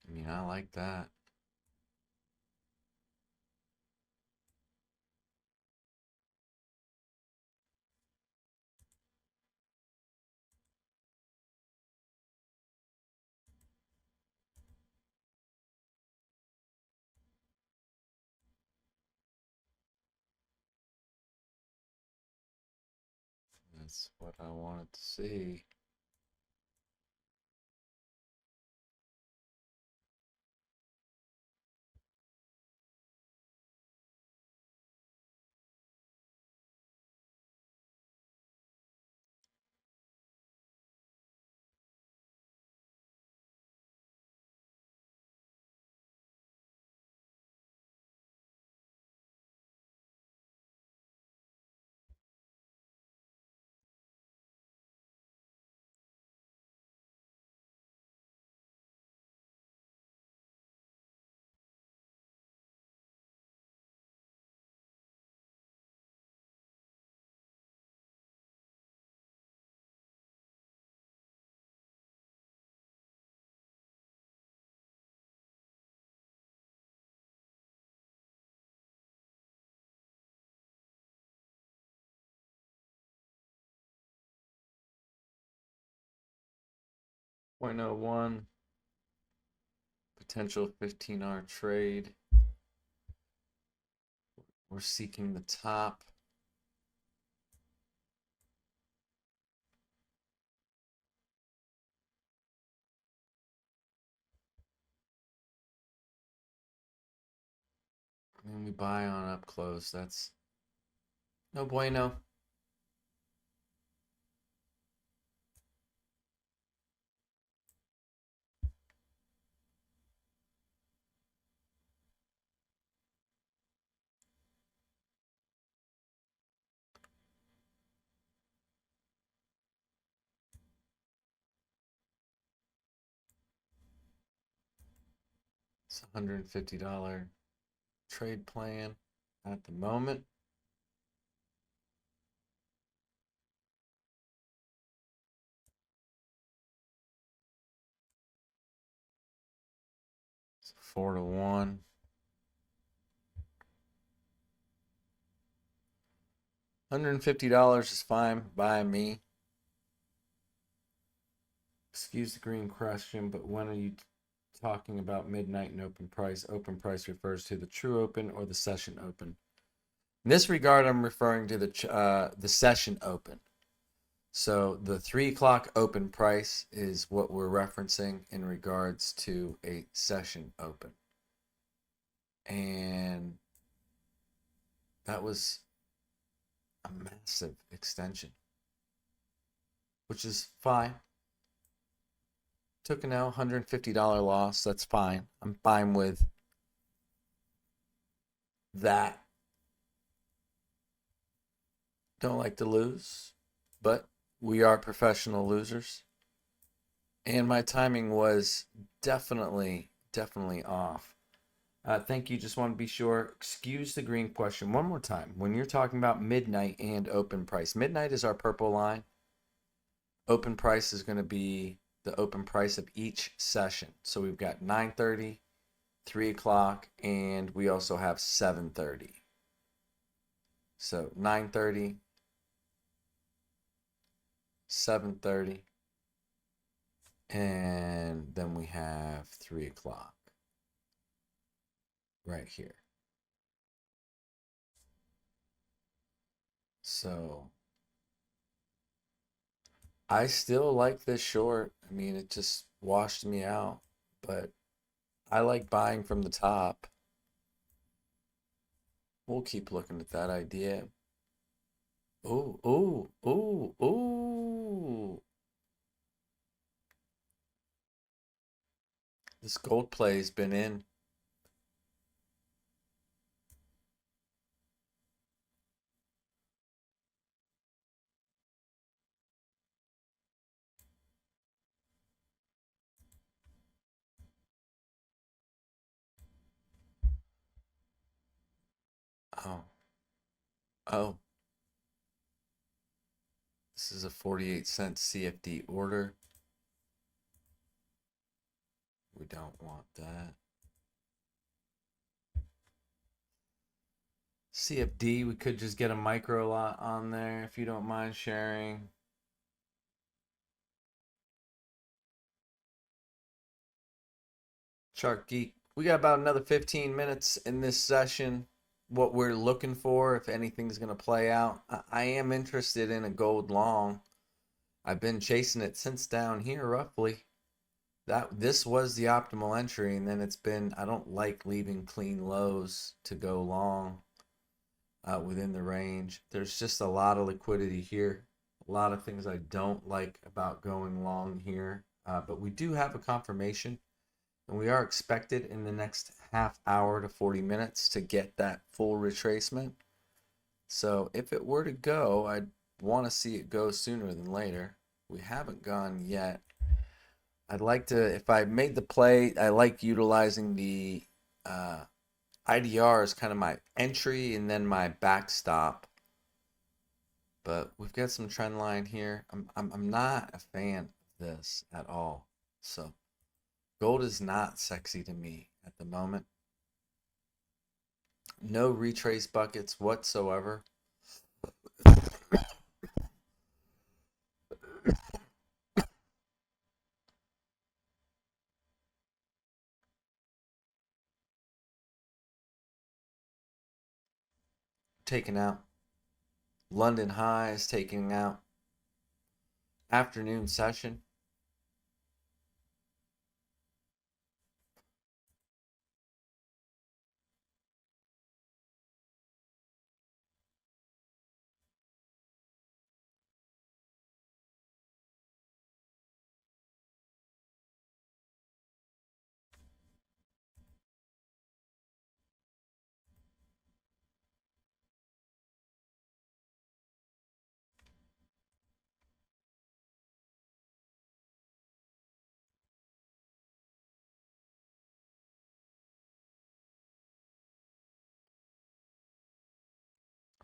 S1: I mean, I like that. That's what I wanted to see. Point oh one. Potential 15R trade. We're seeking the top. And we buy on up close. That's no bueno. It's a $150 trade plan at the moment. It's 4-1. $150 is fine by me. Excuse the green question, but when are you talking about midnight and open price? Open price refers to the true open or the session open. In this regard, I'm referring to the session open. So the 3 o'clock open price is what we're referencing in regards to a session open. And that was a massive extension, which is fine. Took an L, $150 loss. That's fine. I'm fine with that. Don't like to lose, but we are professional losers. And my timing was definitely off. Thank you. Just want to be sure. Excuse the green question one more time. When you're talking about midnight and open price, midnight is our purple line. Open price is going to be the open price of each session. So we've got 9:30, 3 o'clock, and we also have 7:30. So 9:30, 7:30, and then we have 3 o'clock right here. So I still like this short. I mean, it just washed me out, but I like buying from the top. We'll keep looking at that idea. Ooh, ooh, ooh, ooh. This gold play's been in. Oh, oh, this is a 48-cent CFD order. We don't want that. CFD, we could just get a micro lot on there if you don't mind sharing. Chart Geek, we got about another 15 minutes in this session. What we're looking for, if anything's going to play out. I am interested in a gold long. I've been chasing it since down here roughly. This was the optimal entry, and then it's been, I don't like leaving clean lows to go long within the range. There's just a lot of liquidity here. A lot of things I don't like about going long here. But we do have a confirmation, and we are expected in the next half hour to 40 minutes to get that full retracement. So if it were to go, I'd want to see it go sooner than later. We haven't gone yet. I'd like to, if I made the play, I like utilizing the IDR as kind of my entry and then my backstop. But we've got some trend line here. I'm not a fan of this at all. So gold is not sexy to me at the moment. No retrace buckets whatsoever. Taken out. London highs taking out. Afternoon session.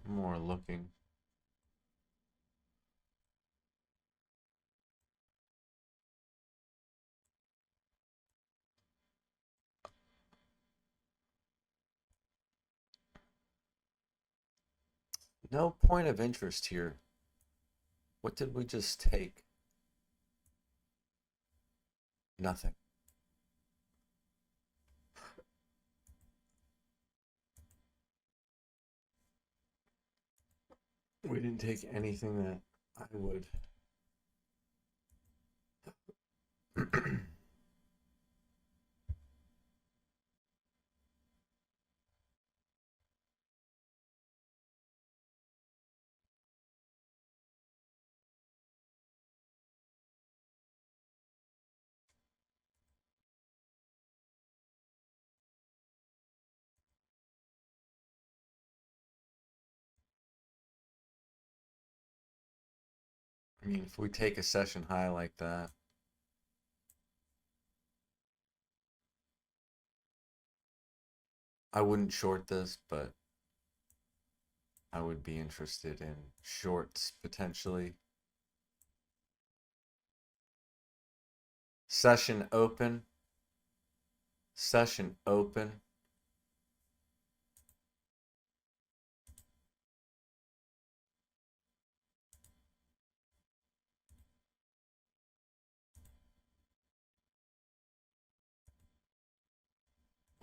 S1: More looking. No point of interest here. What did we just take? Nothing. We didn't take anything that I would. I mean, if we take a session high like that, I wouldn't short this, but I would be interested in shorts potentially. Session open. Session open.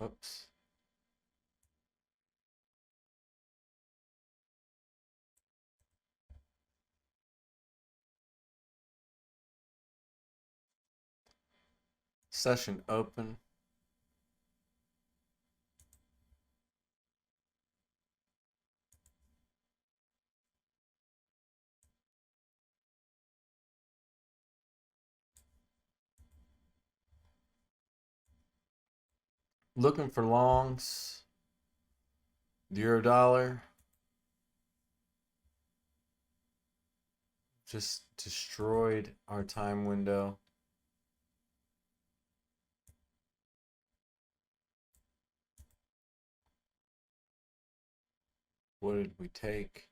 S1: Oops. Session open. Looking for longs. Euro dollar. Just destroyed our time window. What did we take?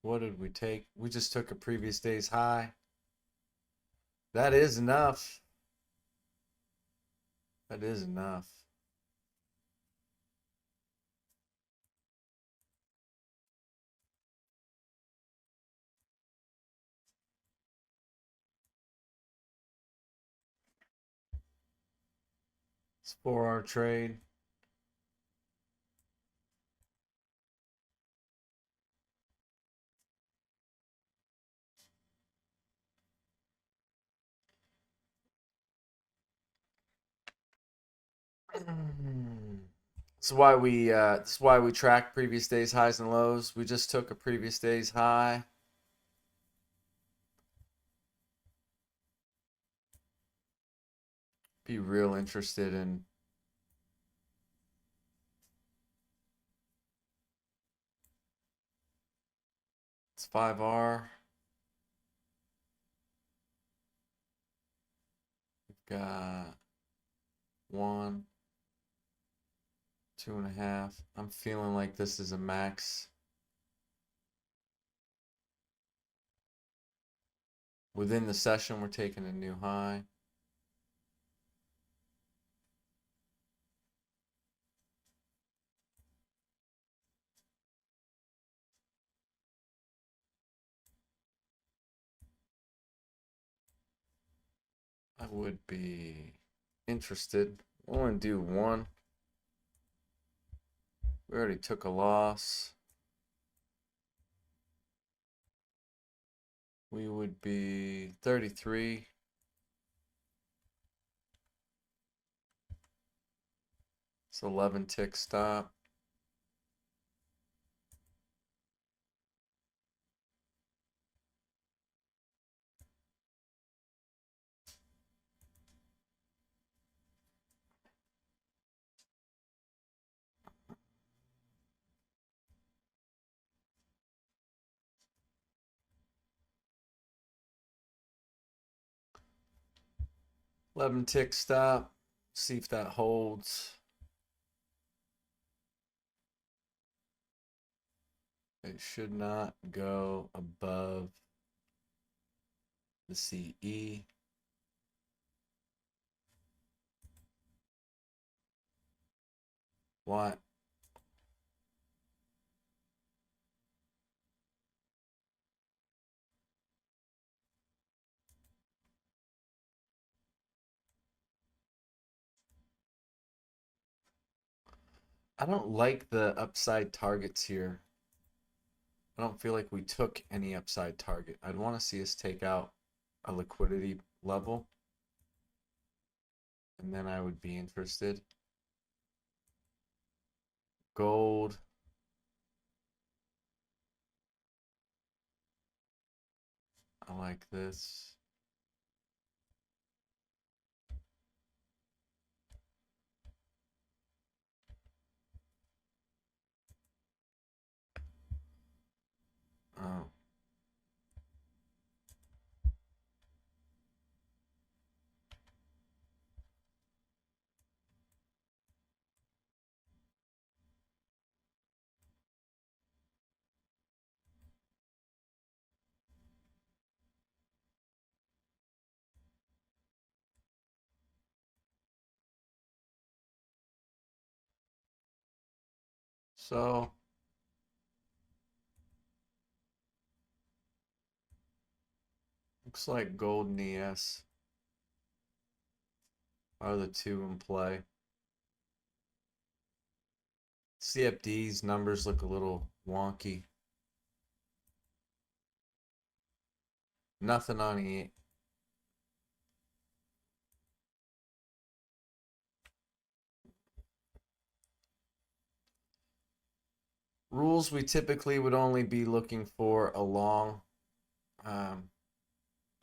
S1: What did we take? We just took a previous day's high. That is enough. That is enough. It's 4-hour trade. This is why we track previous day's highs and lows. We just took a previous day's high. Be real interested in it's 5R. We've got 1, 2.5. I'm feeling like this is a max. Within the session, we're taking a new high. I would be interested. I want to do 1. We already took a loss. We would be 33. It's 11 tick stop. Eleven tick stop. See if that holds. It should not go above the CE. What? I don't like the upside targets here. I don't feel like we took any upside target. I'd want to see us take out a liquidity level, and then I would be interested. Gold. I like this. Oh. So looks like gold and ES are the two in play. CFD's numbers look a little wonky. Nothing on E. Rules, we typically would only be looking for a long.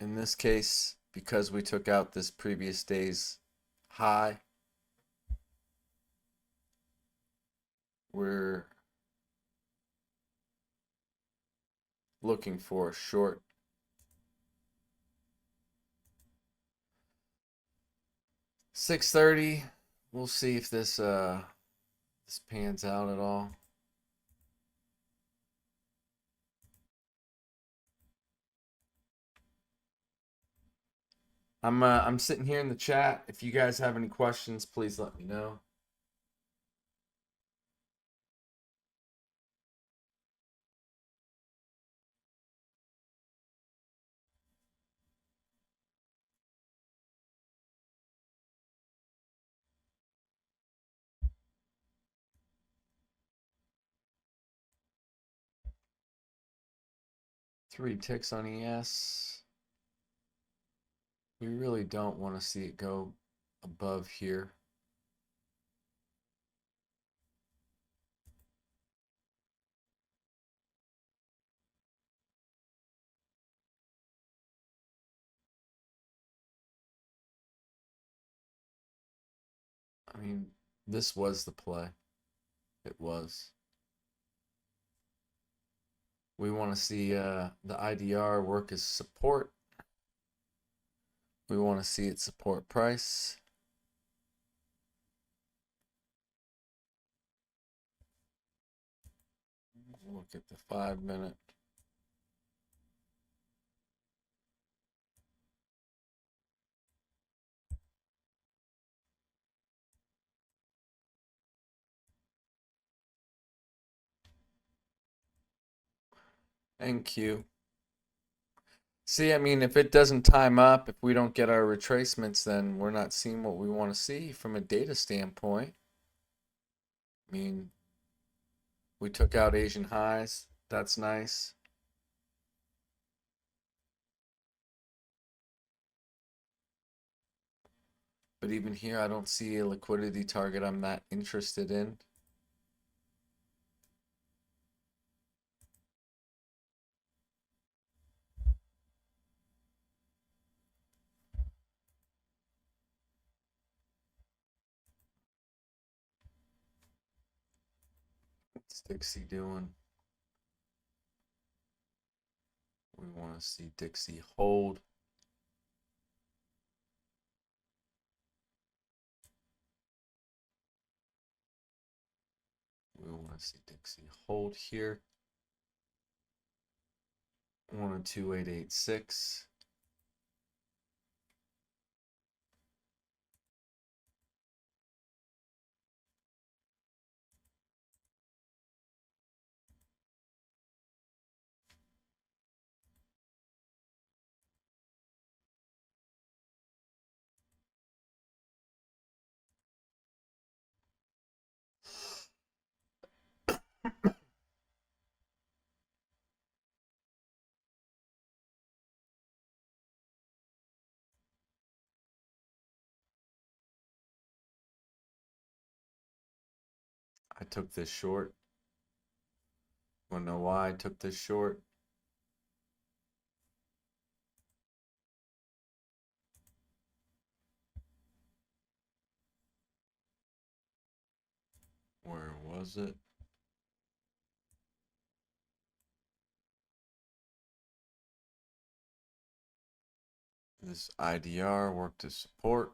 S1: In this case, because we took out this previous day's high, we're looking for a short. $6.30. We'll see if this pans out at all. I'm sitting here in the chat. If you guys have any questions, please let me know. Three ticks on ES. We really don't want to see it go above here. I mean, this was the play. It was. We want to see the IDR work as support. We want to see it support price. Look at the 5-minute. And Q. See, I mean, if it doesn't time up, if we don't get our retracements, then we're not seeing what we want to see from a data standpoint. I mean, we took out Asian highs. That's nice. But even here, I don't see a liquidity target I'm that interested in. What's Dixie doing? We want to see Dixie hold. We want to see Dixie hold here. 12886. I took this short. Wanna know why I took this short? Where was it? This IDR worked as support.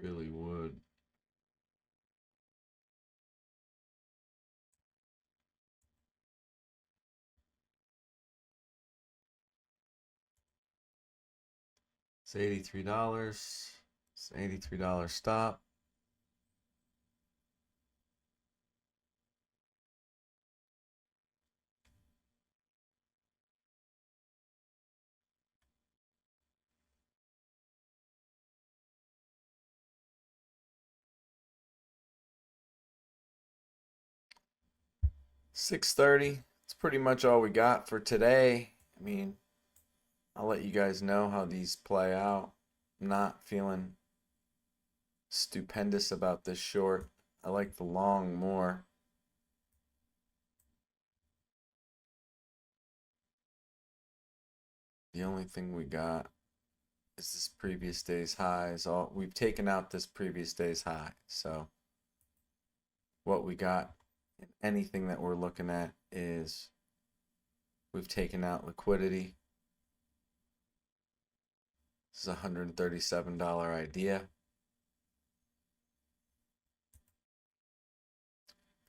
S1: Really would. It's $83. It's $83 stop. $6.30. It's pretty much all we got for today. I mean, I'll let you guys know how these play out. I'm not feeling stupendous about this short. I like the long more. The only thing we got is this previous day's highs. We've taken out this previous day's high. So what we got in anything that we're looking at is we've taken out liquidity. This is a $137 idea.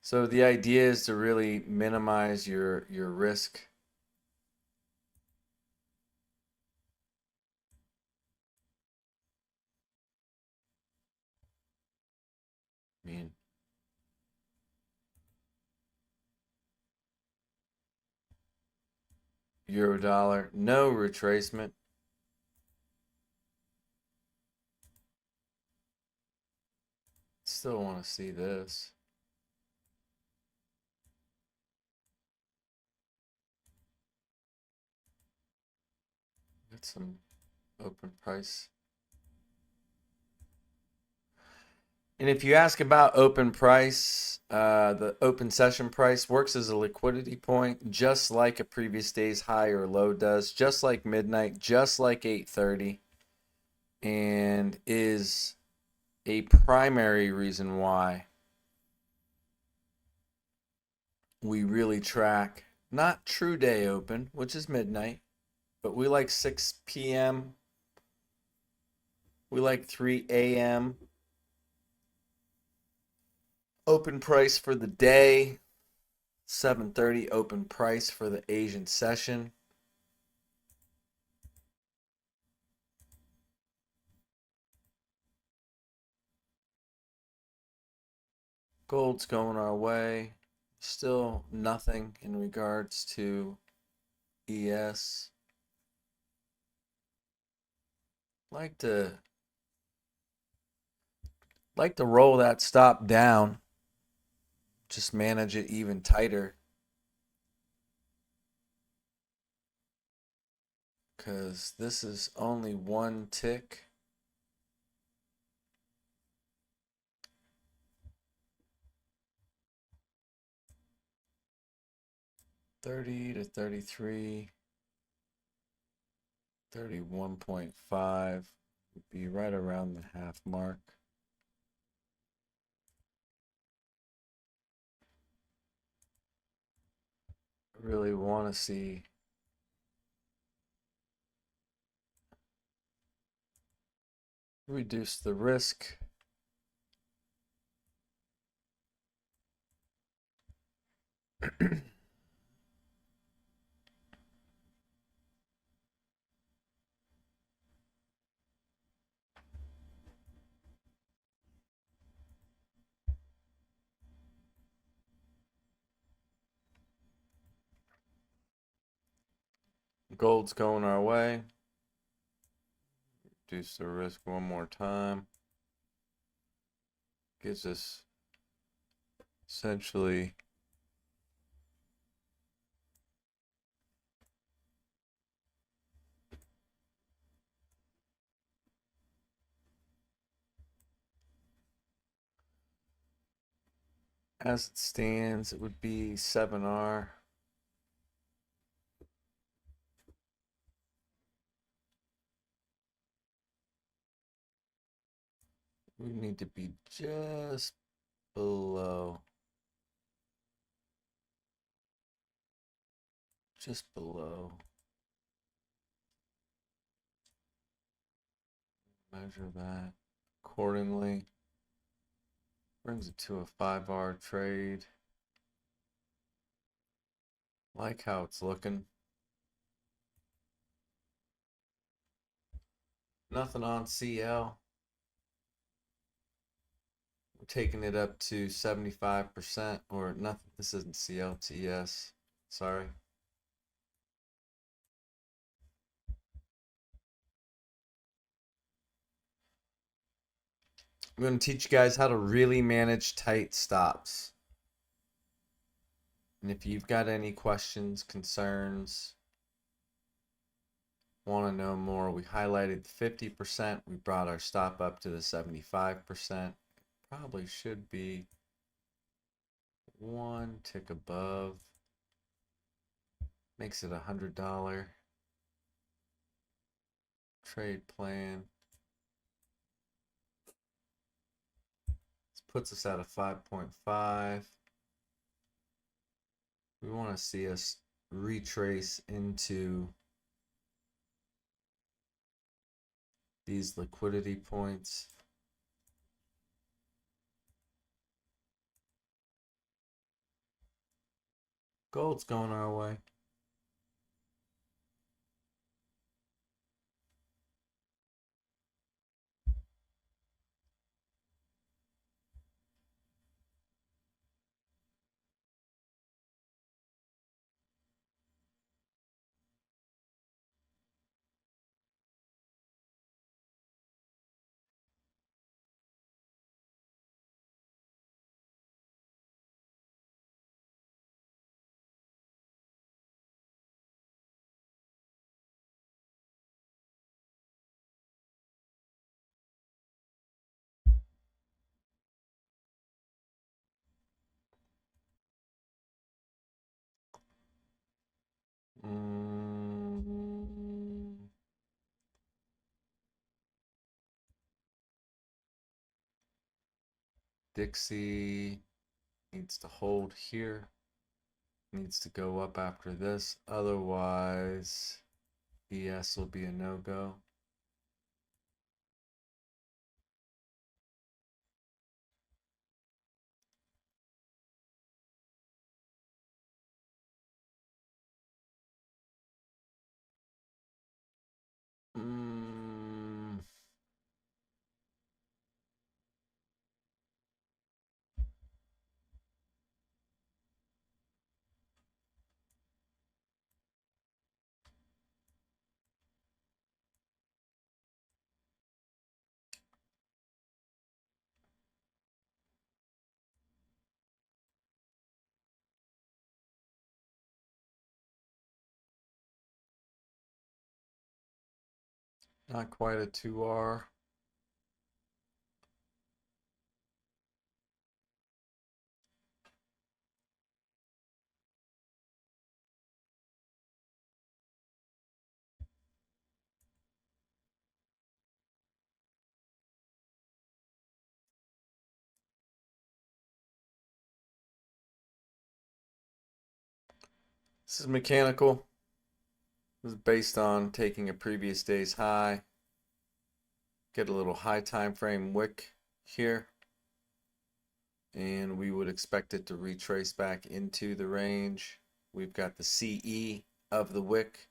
S1: So the idea is to really minimize your risk. I mean, euro dollar, no retracement. Still want to see this. Get some open price. And if you ask about open price, the open session price works as a liquidity point, just like a previous day's high or low does, just like midnight, just like 8:30, and is a primary reason why we really track not true day open, which is midnight, but we like 6 p.m. We like 3 a.m. Open price for the day, 7:30 open price for the Asian session. Gold's going our way. Still nothing in regards to ES. Like to roll that stop down. Just manage it even tighter. Because this is only one tick. $30 to $33, 31.5 would be right around the half mark. I really want to see reduce the risk. Gold's going our way. Reduce the risk one more time. Gives us essentially as it stands, it would be 7R. We need to be just below. Just below. Measure that accordingly. Brings it to a 5R trade. Like how it's looking. Nothing on CL. We're taking it up to 75% or nothing. This isn't CLTS. Sorry. I'm going to teach you guys how to really manage tight stops. And if you've got any questions, concerns, want to know more, we highlighted 50%. We brought our stop up to the 75%. Probably should be one tick above. Makes it $100 trade plan. This puts us at a 5.5. We want to see us retrace into these liquidity points. Gold's going our way. Dixie needs to hold here. Needs to go up after this. Otherwise, ES will be a no-go. Not quite a 2R. This is mechanical. This is based on taking a previous day's high. Get a little high time frame wick here. And we would expect it to retrace back into the range. We've got the CE of the wick.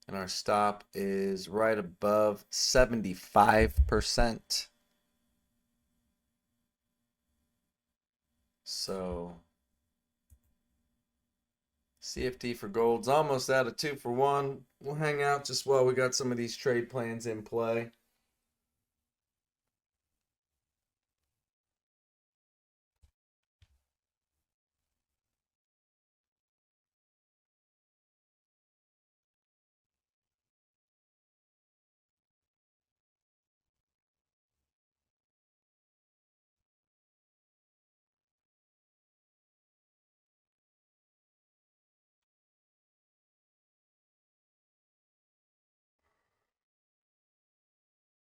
S1: And our stop is right above 75%. So CFD for gold's almost at a 2-for-1. We'll hang out just while we got some of these trade plans in play.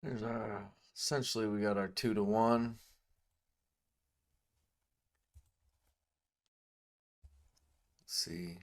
S1: There's our, essentially we got our 2-to-1. Let's see.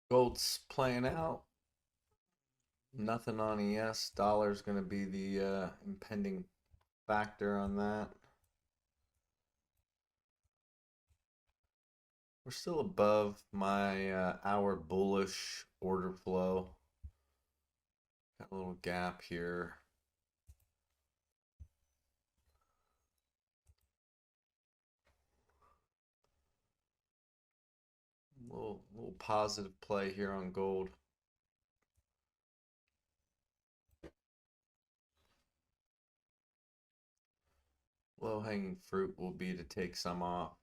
S1: Gold's playing out. Nothing on ES. Dollar's going to be the impending factor on that. We're still above my hour bullish order flow. Got a little gap here. Little positive play here on gold. Low hanging fruit will be to take some off.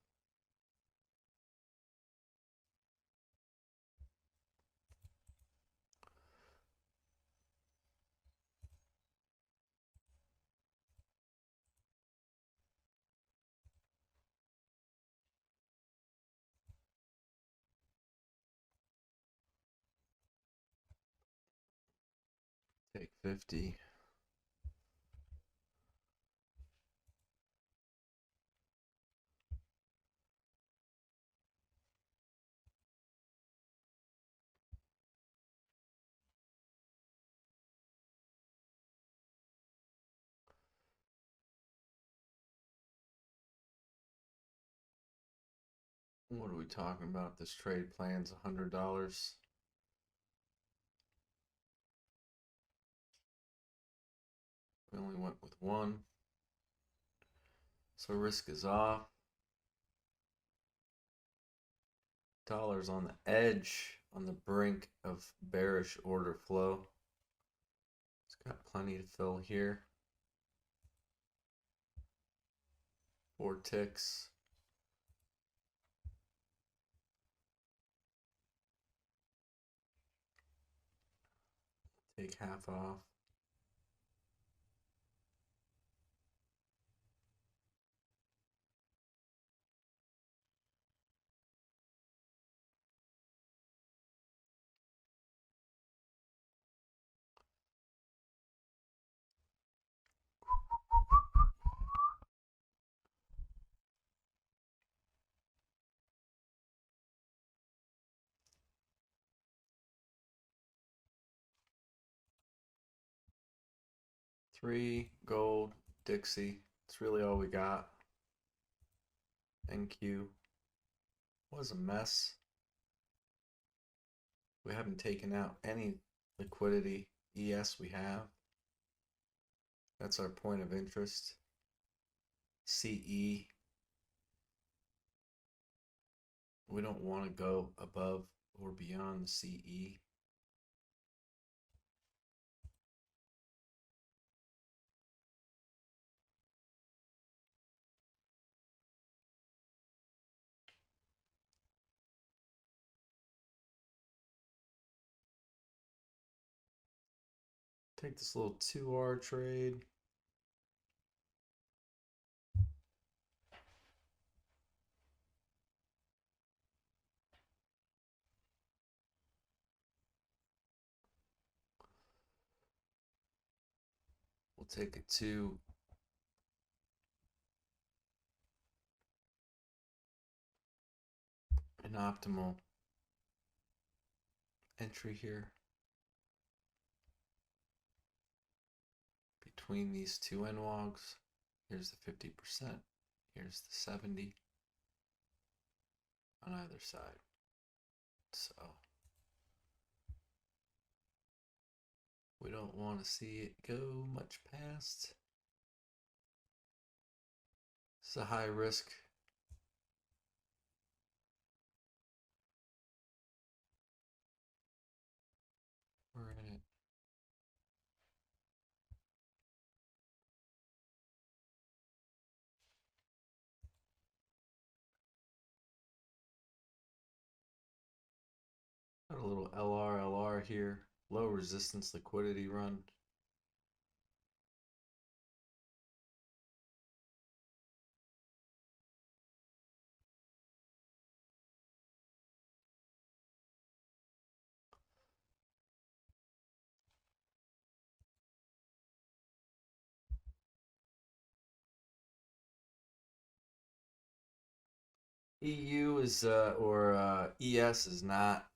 S1: Take 50. What are we talking about? This trade plan's $100. We only went with one. So risk is off. Dollar's on the edge, on the brink of bearish order flow. It's got plenty to fill here. 4 ticks. Take half off. Three, gold, Dixie. That's really all we got. NQ was a mess. We haven't taken out any liquidity. ES we have. That's our point of interest. CE. We don't want to go above or beyond the CE. Take this little 2R trade. We'll take a 2. An optimal entry here. Between these two NWOGs, here's the 50%. Here's the 70 on either side. So we don't want to see it go much past. It's a high risk. We're in it. Got a little LR here. Low resistance liquidity run. EU is or ES is not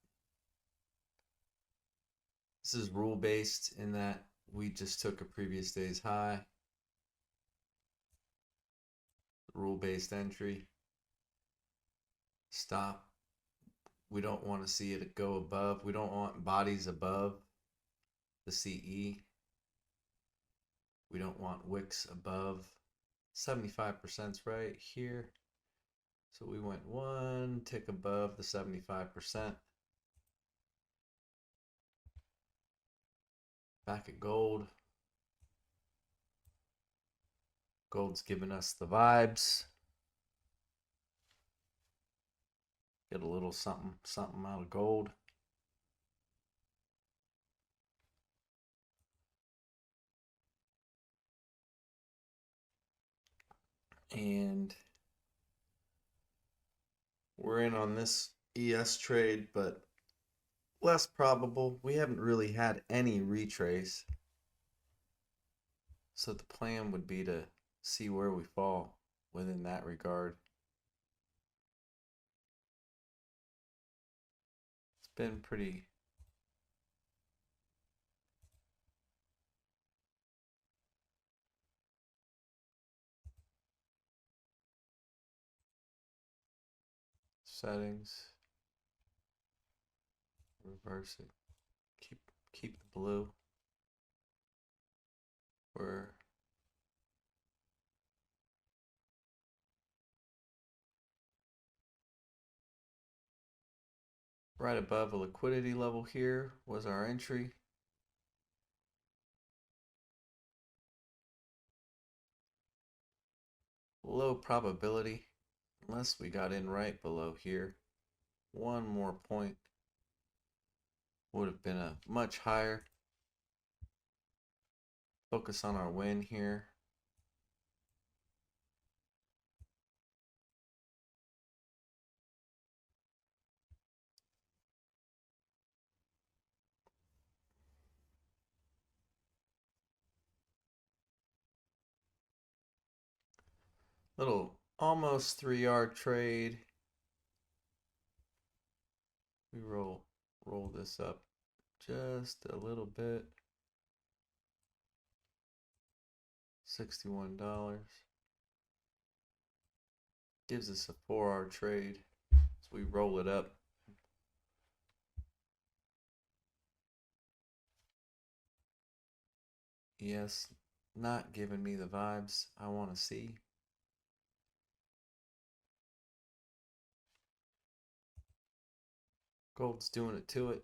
S1: This is rule based in that we just took a previous day's high. Rule based entry. Stop. We don't want to see it go above. We don't want bodies above the CE. We don't want wicks above 75% right here. So we went one tick above the 75%. Back at gold. Gold's giving us the vibes. Get a little something out of gold. And we're in on this ES trade, but less probable. We haven't really had any retrace. So the plan would be to see where we fall within that regard. It's been pretty settings. Reverse it. Keep the blue. We're right above a liquidity level here was our entry. Low probability unless we got in right below here. One more point would have been a much higher. Focus on our win here. Little almost 3-yard trade. We roll this up just a little bit. $61. Gives us a 4-hour trade. So we roll it up. Yes, not giving me the vibes I want to see. Gold's doing it to it.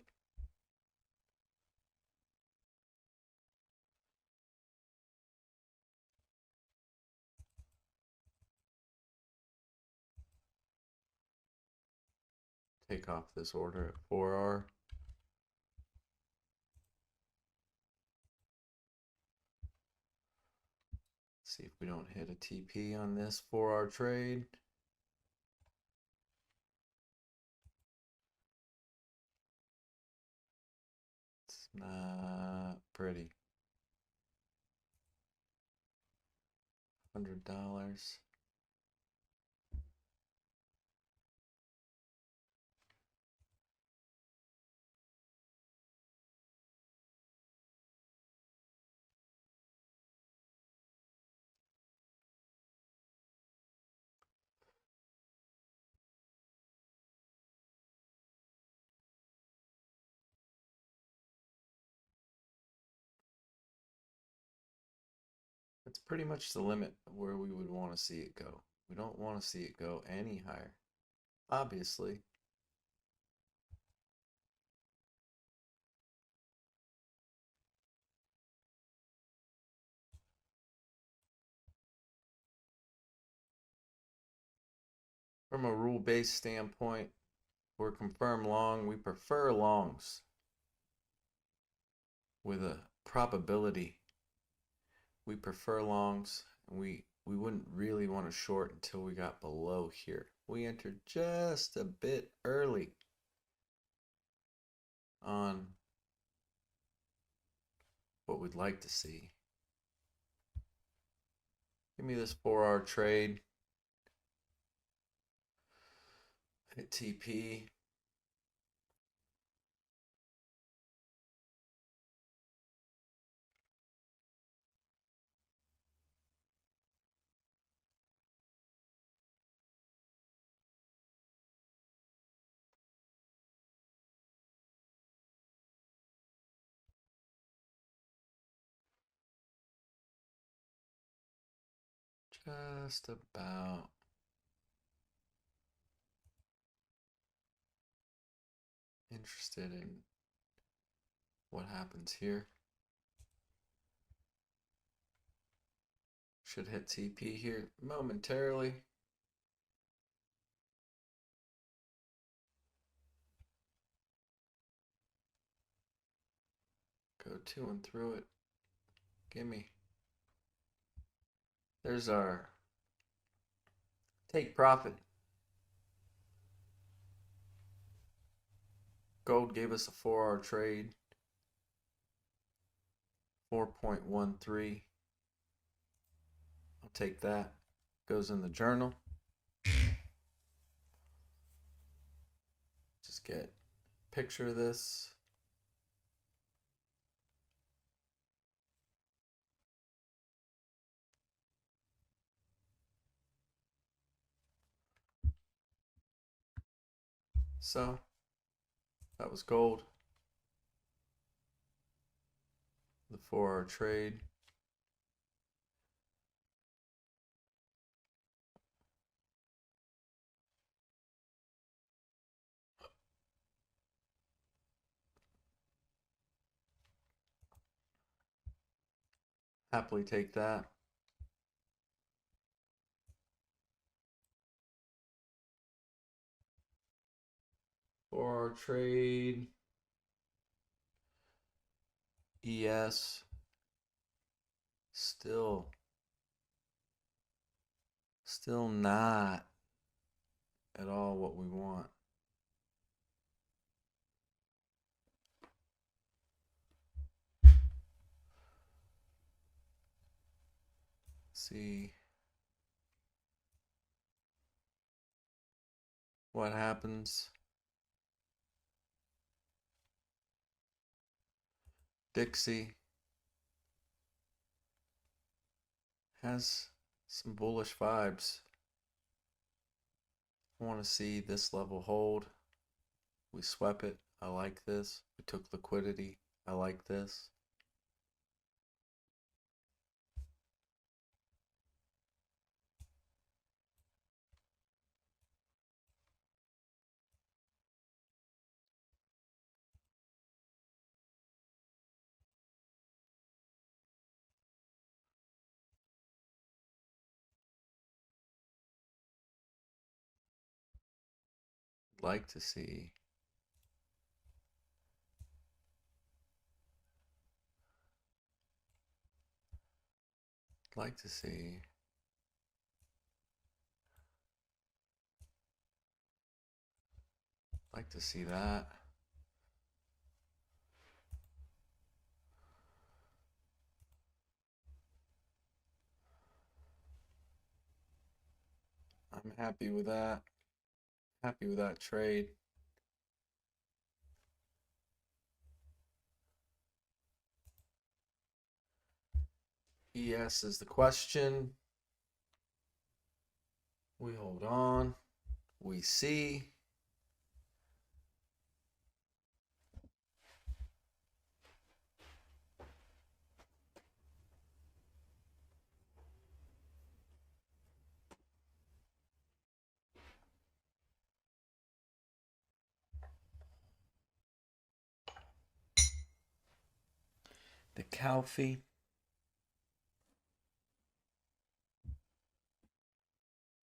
S1: Take off this order at 4R. See if we don't hit a TP on this 4R trade. It's not pretty. $100. It's pretty much the limit of where we would want to see it go. We don't want to see it go any higher. Obviously. From a rule-based standpoint, we're confirmed long. We prefer longs with a probability. We prefer longs. We wouldn't really want to short until we got below here. We entered just a bit early on what we'd like to see. Give me this 4-hour trade. Hit TP. just about interested in what happens here. Should hit TP here momentarily. Go to and through it. Gimme. There's our take profit. Gold gave us a 4-hour trade. 4.13. I'll take that. Goes in the journal. Just get a picture of this. So that was gold. The 4-hour trade. Happily take that. For trade, ES, still not at all what we want. See what happens. Dixie has some bullish vibes. I want to see this level hold. We swept it. I like this. We took liquidity. I like this. Like to see like to see that. I'm happy with that. Happy with that trade. ES is the question. We hold on. We see. The Calfee.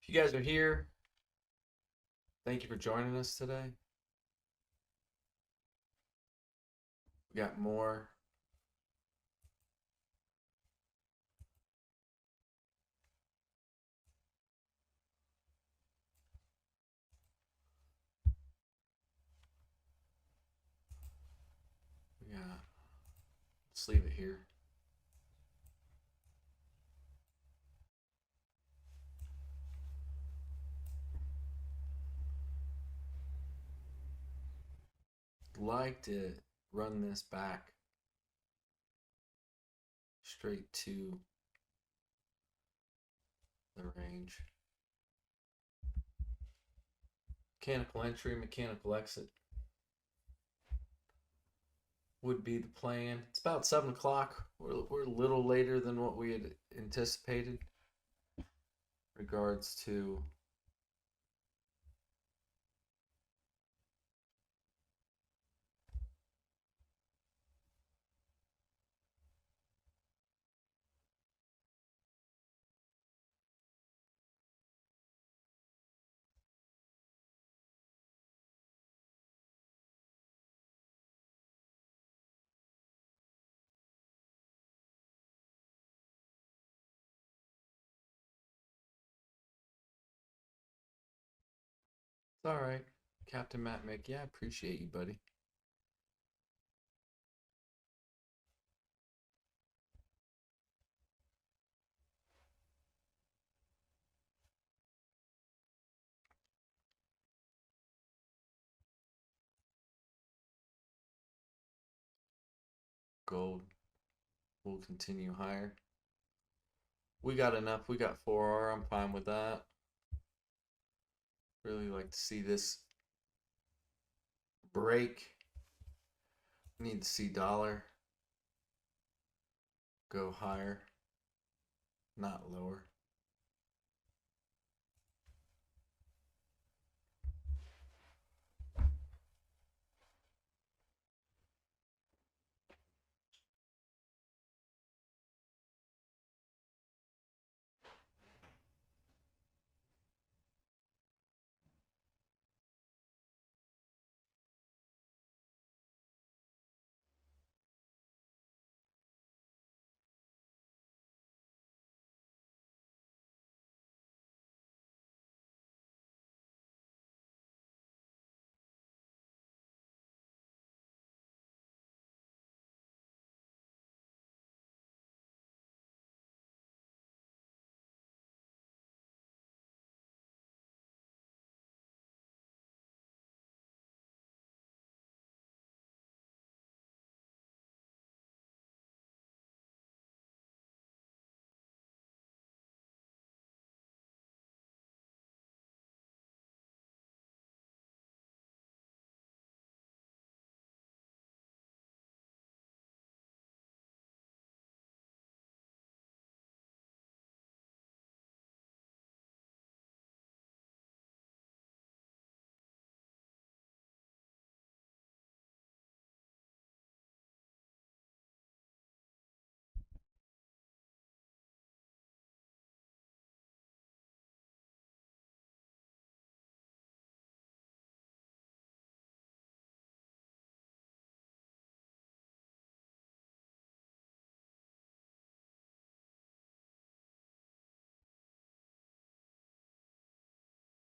S1: If you guys are here, thank you for joining us today. We got more. We got, let's leave it here. Like to run this back straight to the range. Mechanical entry, mechanical exit would be the plan. It's about 7 o'clock. We're a little later than what we had anticipated. regards to it's all right, Captain Matt Mick. Yeah, I appreciate you, buddy. Gold will continue higher. We got enough. We got 4R. I'm fine with that. Really like to see this break. Need to see dollar go higher, not lower.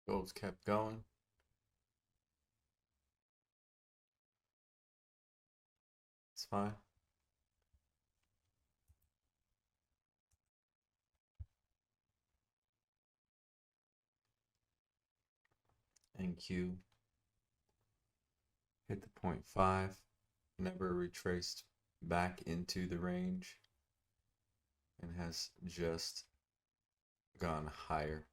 S1: Gold's kept going. It's fine. NQ hit the 0.5. Never retraced back into the range and has just gone higher.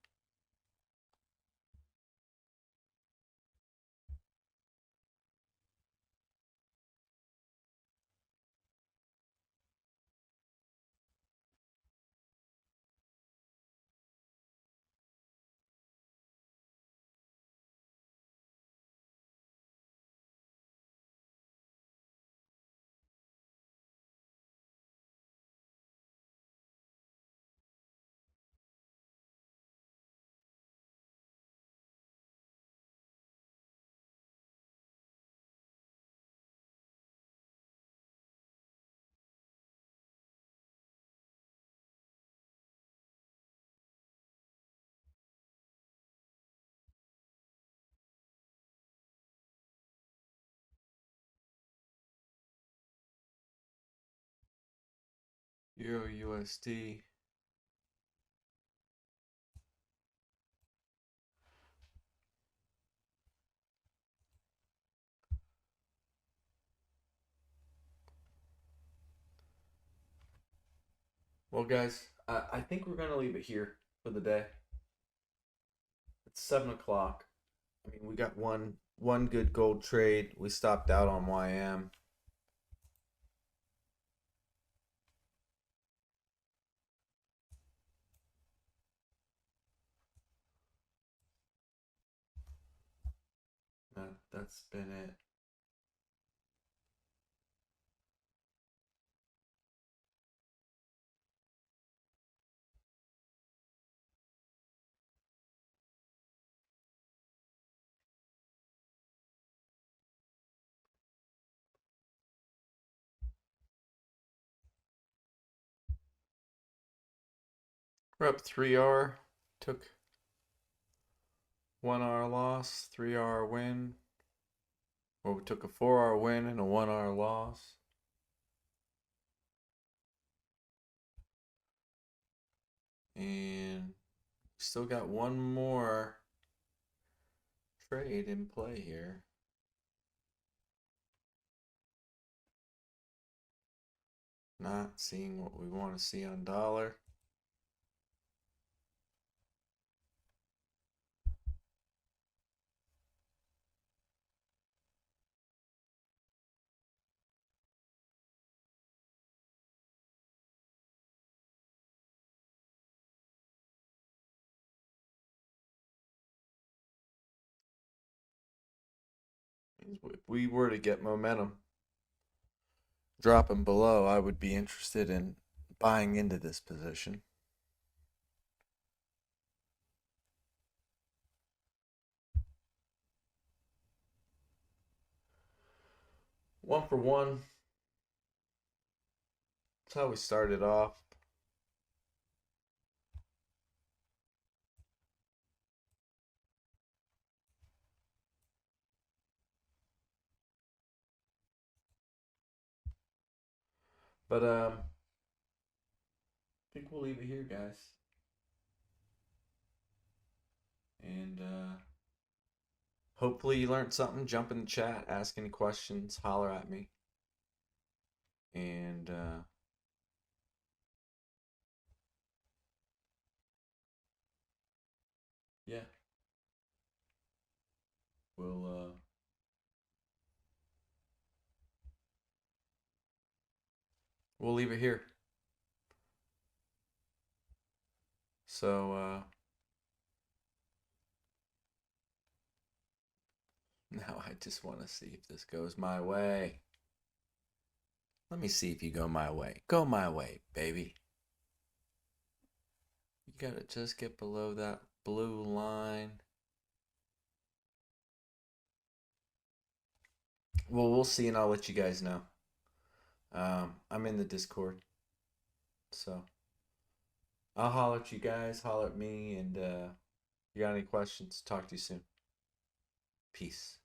S1: Euro USD. Well, guys, I think we're gonna leave it here for the day. It's 7 o'clock. I mean, we got one good gold trade. We stopped out on YM. that's been it. We're up 3R. Took 1R loss, 3R win. Or we took a 4R win and a 1R loss. And still got one more trade in play here. Not seeing what we want to see on dollar. If we were to get momentum dropping below, I would be interested in buying into this position. One for one. That's how we started off. But I think we'll leave it here, guys. And hopefully you learned something. Jump in the chat, ask any questions, holler at me. And yeah, we'll we'll leave it here. So now I just want to see if this goes my way. Let me see if you go my way. Go my way, baby. You gotta just get below that blue line. Well, we'll see, and I'll let you guys know. I'm in the Discord, so I'll holler at you guys, holler at me, and you got any questions, talk to you soon. Peace.